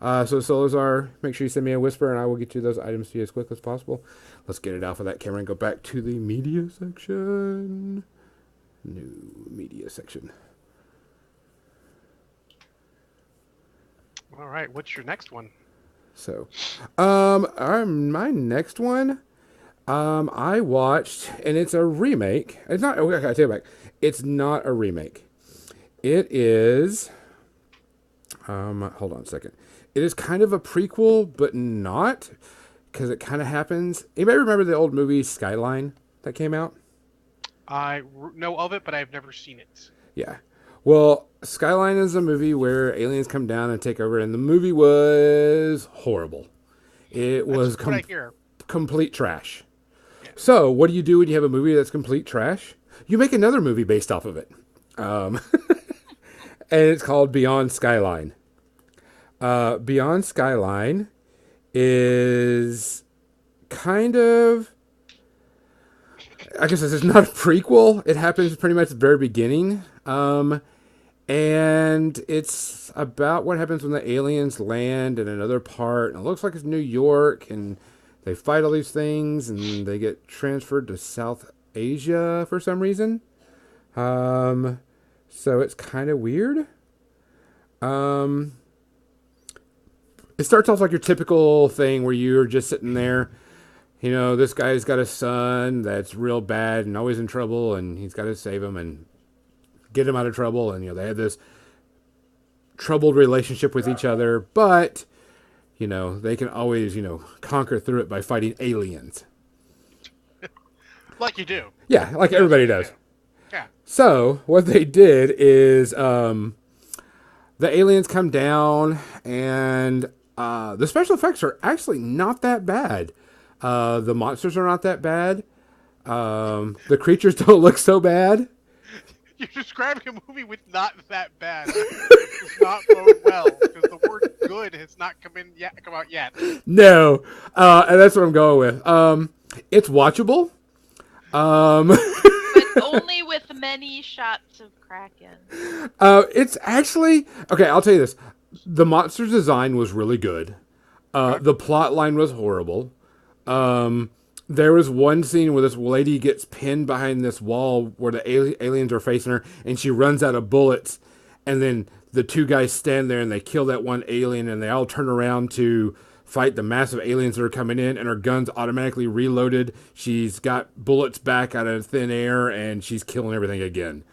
So Solazar, make sure you send me a whisper, and I will get you those items to you as quick as possible. Let's get it out of that camera and go back to the media section. New media section. All right, what's your next one? So, my next one, I watched, and it's a remake. It's not. Okay, I take it back. It's not a remake. It is. Hold on a second. It is kind of a prequel, but not, because it kind of happens. Anybody remember the old movie Skyline that came out? I know of it, but I've never seen it. Yeah. Well, Skyline is a movie where aliens come down and take over, and the movie was horrible. It was complete trash. Yeah. So, what do you do when you have a movie that's complete trash? You make another movie based off of it. And it's called Beyond Skyline. Beyond Skyline is kind of... I guess this is not a prequel. It happens pretty much at the very beginning. And it's about what happens when the aliens land in another part. And it looks like it's New York. And they fight all these things. And they get transferred to South Asia for some reason. So it's kind of weird. It starts off like your typical thing where you're just sitting there. You know, this guy's got a son that's real bad and always in trouble, and he's got to save him and get him out of trouble. And, you know, they have this troubled relationship with each other, but, you know, they can always, you know, conquer through it by fighting aliens. Like you do. Yeah, like everybody does. Yeah. So, what they did is the aliens come down, and the special effects are actually not that bad. The monsters are not that bad. The creatures don't look so bad. You're describing a movie with not that bad. It does not bode well, because the word good has not come out yet. No. And that's what I'm going with. It's watchable. But only with many shots of Kraken. It's actually... Okay, I'll tell you this. The monster's design was really good. The plot line was horrible. There was one scene where this lady gets pinned behind this wall where the aliens are facing her, and she runs out of bullets, and then the two guys stand there and they kill that one alien, and they all turn around to fight the massive aliens that are coming in, and her gun's automatically reloaded. She's got bullets back out of thin air, and she's killing everything again.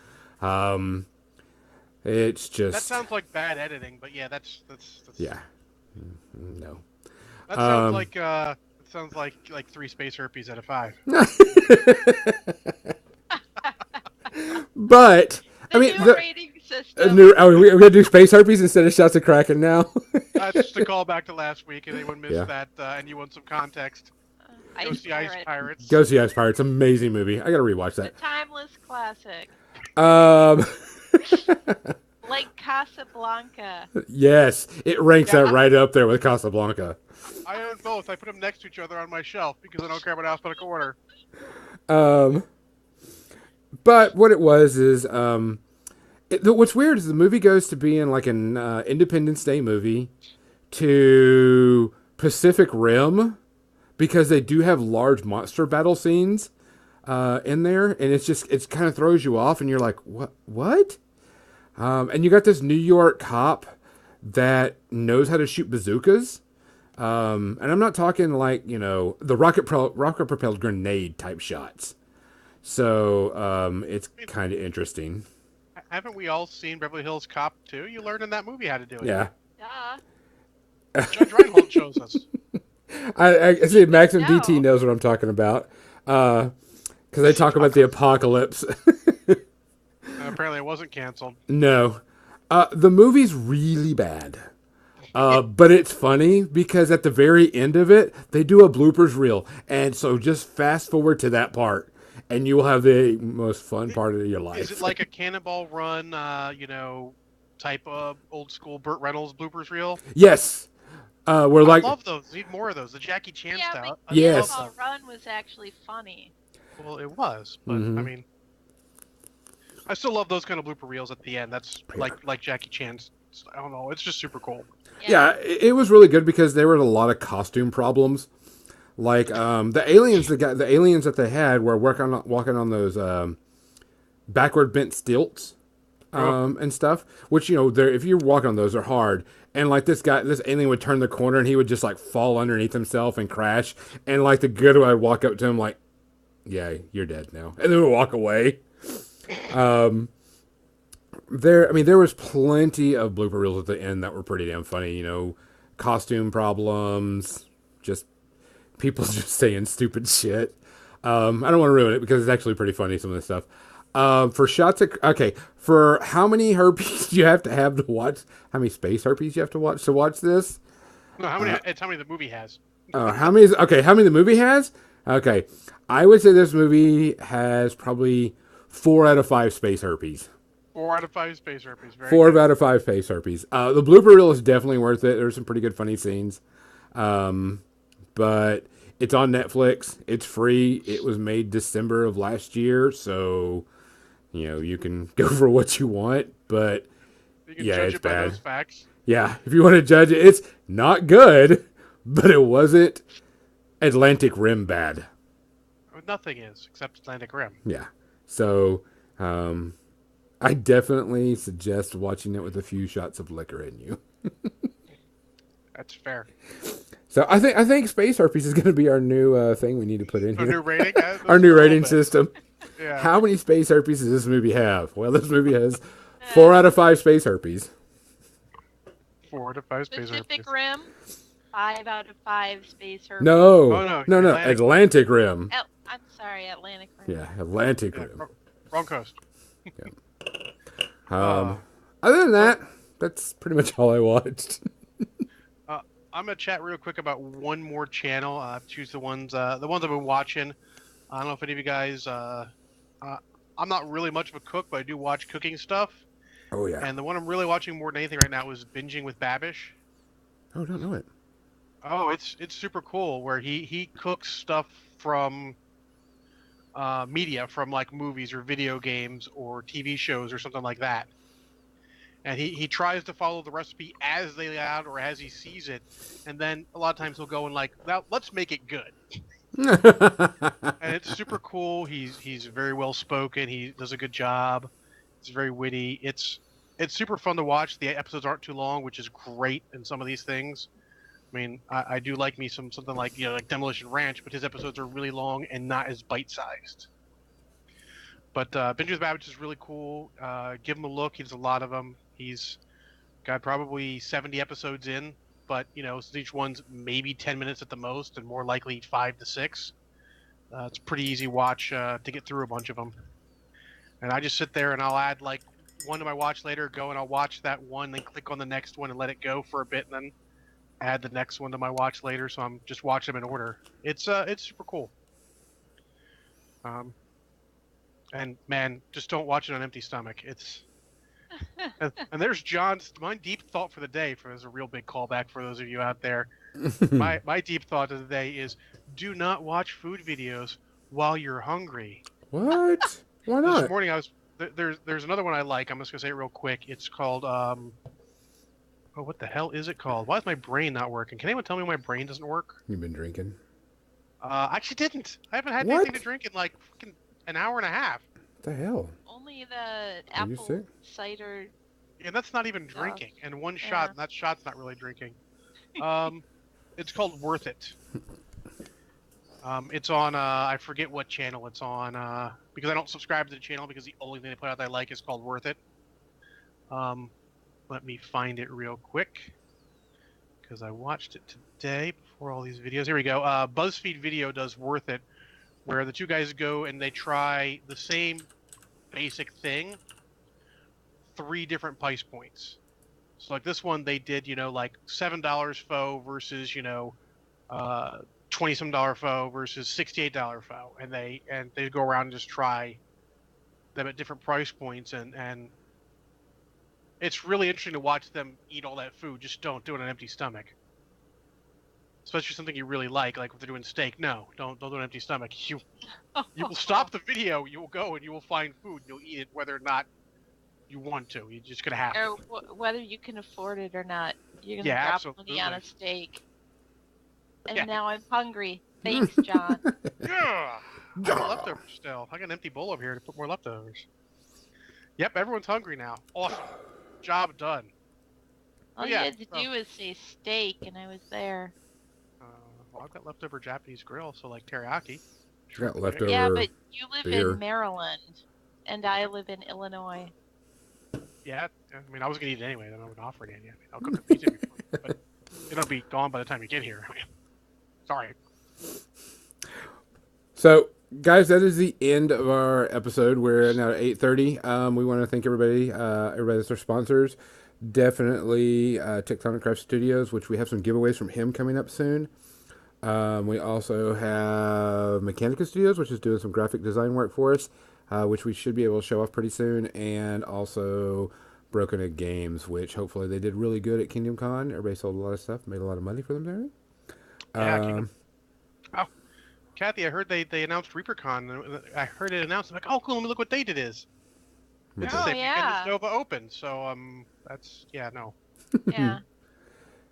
It's That just, sounds like bad editing, but yeah, that's yeah, no. that sounds Um, like like three space herpes out of five. but I The mean, new rating system. we're gonna do space herpes instead of shots of Kraken now. Just a call back to last week, and anyone missed Yeah, that, and you want some context, go Ice see Ice Pirate. Pirates. go see Ice Pirates. Amazing movie. I gotta rewatch A that. timeless classic. Um, Like Casablanca. yes, it ranks Yeah, that right up there with Casablanca. I own both. I put them next to each other on my shelf because I don't care about alphabetical order. Um, but what it was is, what's weird is the movie goes to being like an Independence Day movie to Pacific Rim because they do have large monster battle scenes in there, and it's kind of throws you off, and you're like, what? And you got this New York cop that knows how to shoot bazookas. And I'm not talking like, the rocket propelled grenade type shots. So it's kind of interesting. Haven't we all seen Beverly Hills Cop 2? You learned in that movie how to do it. Yeah. Duh. Judge Reinhold shows us. I see Maxim No. DT knows what I'm talking about. Because they talk about the apocalypse. Apparently, it wasn't canceled. No. The movie's really bad. But it's funny because at the very end of it, they do a bloopers reel. And so just fast forward to that part, and you will have the most fun part of your life. Is it like a Cannonball Run, type of old school Burt Reynolds bloopers reel? Yes. We're like, I love those. Need more of those. The Jackie Chan Yeah, style. but Yes. Cannonball Run was actually funny. Well, it was, but Mhm. I mean, I still love those kind of blooper reels at the end. That's like Jackie Chan's. I don't know. It's just super cool. yeah, it was really good because there were a lot of costume problems. Like the aliens, the aliens that they had were walking on those backward bent stilts and stuff. Which if you're walking on those, are hard. And like this alien would turn the corner and he would just like fall underneath himself and crash. And like the good guy would walk up to him like, "Yeah, you're dead now," and then would walk away. There was plenty of blooper reels at the end that were pretty damn funny. Costume problems, just people just saying stupid shit. I don't want to ruin it because it's actually pretty funny, some of this stuff. For how many herpes do you have to watch? How many space herpes you have to watch this? No, how many? It's how many the movie has. How many? How many the movie has? Okay, I would say this movie has probably 4 out of 5 space herpes. 4 out of 5 space herpes. Very 4 good. out of 5 space herpes. The blooper reel is definitely worth it. There's some pretty good funny scenes. But it's on Netflix. It's free. It was made December of last year, so you can go for what you want. But You can yeah, judge it's it by bad. those facts. Yeah, if you want to judge it, it's not good, but it wasn't Atlantic Rim bad. Nothing is except Atlantic Rim. Yeah. So I definitely suggest watching it with a few shots of liquor in you. That's fair. So I think space herpes is going to be our new thing we need to put in Our here. new rating. Our new rating system. Yeah. How many space herpes does this movie have? Well, this movie has 4 out of 5 space herpes. 4 out of 5 space herpes. Pacific Rim. 5 out of 5 space herpes. No, Oh, no, no, Atlantic. Atlantic Rim. I'm sorry, Atlantic Rim. Yeah, Atlantic Yeah, Rim. wrong coast. Other than that, that's pretty much all I watched. I'm gonna chat real quick about one more channel. Choose the ones I've been watching. I don't know if any of you guys. I'm not really much of a cook, but I do watch cooking stuff. Oh yeah. And the one I'm really watching more than anything right now is Binging with Babish. Oh, don't know it. Oh, it's super cool. Where he cooks stuff from media, from like movies or video games or TV shows or something like that. And he tries to follow the recipe as they lay out or as he sees it, and then a lot of times he'll go and like, now let's make it good. And it's super cool. He's very well spoken. He does a good job. It's very witty. It's super fun to watch. The episodes aren't too long, which is great in some of these things. I mean, I do like me something like like Demolition Ranch, but his episodes are really long and not as bite sized. But Binge with Babbage is really cool. Give him a look. He does a lot of them. He's got probably 70 episodes in, but since each one's maybe 10 minutes at the most, and more likely 5 to 6, it's a pretty easy watch to get through a bunch of them. And I just sit there and I'll add like one to my watch later, go and I'll watch that one, then click on the next one and let it go for a bit, and then add the next one to my watch later. So I'm just watching them in order. It's super cool. And man, just don't watch it on an empty stomach. It's and there's my deep thought for the day. As a real big callback for those of you out there. My deep thought of the day is: do not watch food videos while you're hungry. What? Why not? This morning there's another one I like. I'm just gonna say it real quick. It's called what the hell is it called? Why is my brain not working? Can anyone tell me why my brain doesn't work? You've been drinking. I actually didn't. I haven't had What? anything to drink in like fucking an hour and a half. What the hell? Only the Are you apple sick? cider. And that's not even drinking. And one Yeah. shot, and that shot's not really drinking. It's called Worth It. It's on, I forget what channel it's on, because I don't subscribe to the channel because the only thing they put out that I like is called Worth It. Let me find it real quick, because I watched it today before all these videos. Here we go. BuzzFeed Video does Worth It, where the two guys go and they try the same basic thing, 3 different price points. So like this one, they did, like $7 pho versus, $20-some pho versus $68 pho, and they go around and just try them at different price points, and it's really interesting to watch them eat all that food. Just don't do it on an empty stomach, especially something you really like if they're doing steak. No, don't do it on an empty stomach. You will stop the video. You will go and you will find food. You'll eat it whether or not you want to. You're just gonna have to. Or whether you can afford it or not. You're gonna Yeah, drop absolutely. money on a steak. And Yeah. now I'm hungry. Thanks, John. Yeah. I got leftovers still. I got an empty bowl over here to put more leftovers. Yep, everyone's hungry now. Awesome. Job done. All you had to do was say steak, and I was there. Well, I've got leftover Japanese grill, so like teriyaki. You got leftover. Yeah, but you live beer. in Maryland, and I live in Illinois. Yeah, I mean, I was gonna eat it anyway. Then I would offer it in. Yeah, I'll cook the pizza before, but it'll be gone by the time you get here. Sorry. So, guys, that is the end of our episode. We're now at 8:30. We want to thank everybody that's our sponsors. Definitely Tectonic Craft Studios, which we have some giveaways from him coming up soon. We also have Mechanica Studios, which is doing some graphic design work for us, which we should be able to show off pretty soon. And also Broken Egg Games, which hopefully they did really good at Kingdom Con. Everybody sold a lot of stuff, made a lot of money for them there. Yeah, Kathy, I heard they announced ReaperCon. I heard it announced. I'm like, oh, cool. Let me look what date it is. It's the same weekend as Nova Open. So that's no. Yeah.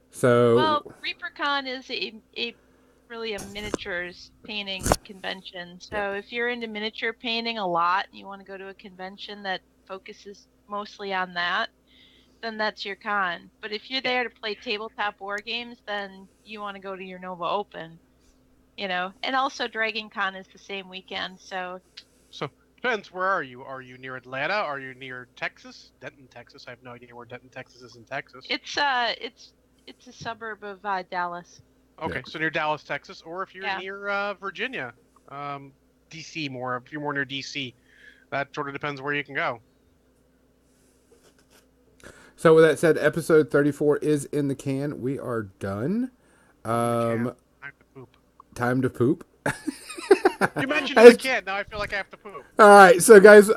So well, ReaperCon is a really a miniatures painting convention. So if you're into miniature painting a lot and you want to go to a convention that focuses mostly on that, then that's your con. But if you're there to play tabletop war games, then you want to go to your Nova Open. And also Dragon Con is the same weekend, so depends. Where are you? Are you near Atlanta? Are you near Texas? Denton, Texas. I have no idea where Denton, Texas is in Texas. It's a suburb of Dallas. Okay, so near Dallas, Texas, or if you're near Virginia, DC more. If you're more near DC, that sort of depends where you can go. So with that said, episode 34 is in the can. We are done. Time to poop. Time to poop. You mentioned it again. Now I feel like I have to poop. All right, so guys,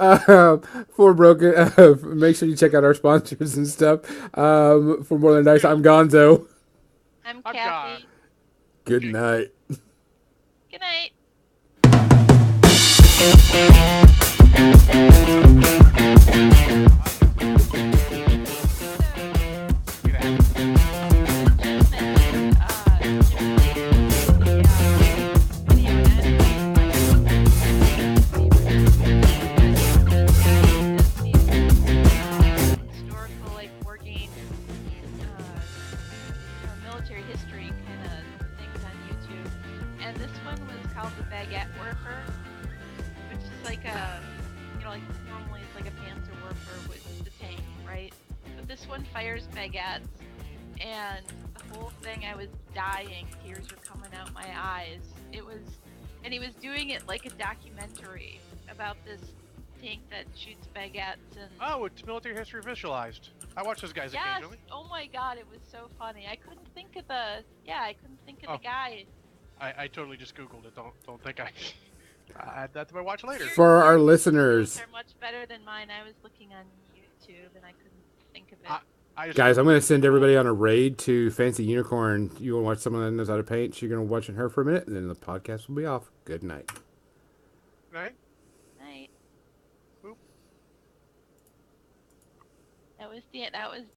for Broken, make sure you check out our sponsors and stuff. For More Than Dice, I'm Gonzo. I'm Kathy. Good night. Good night. like normally it's like a Panzerwerfer with the tank, right? But this one fires baguettes, and the whole thing, I was dying. Tears were coming out my eyes. It was, and he was doing it like a documentary about this tank that shoots baguettes and. Oh, it's military history visualized. I watch those guys Yes. occasionally. Oh my God, it was so funny. I couldn't think of the. Yeah, I couldn't think of Oh. the guy. I totally just Googled it. Don't think I add that to my watch later. For our Your listeners, videos are much better than mine. I was looking on YouTube and I couldn't think of it. I just guys, I'm Googled going it. to send everybody on a raid to Fancy Unicorn. You want to watch someone that knows how to paint? You're going to watch her for a minute, and then the podcast will be off. Good night. Right? Night. Boop. That was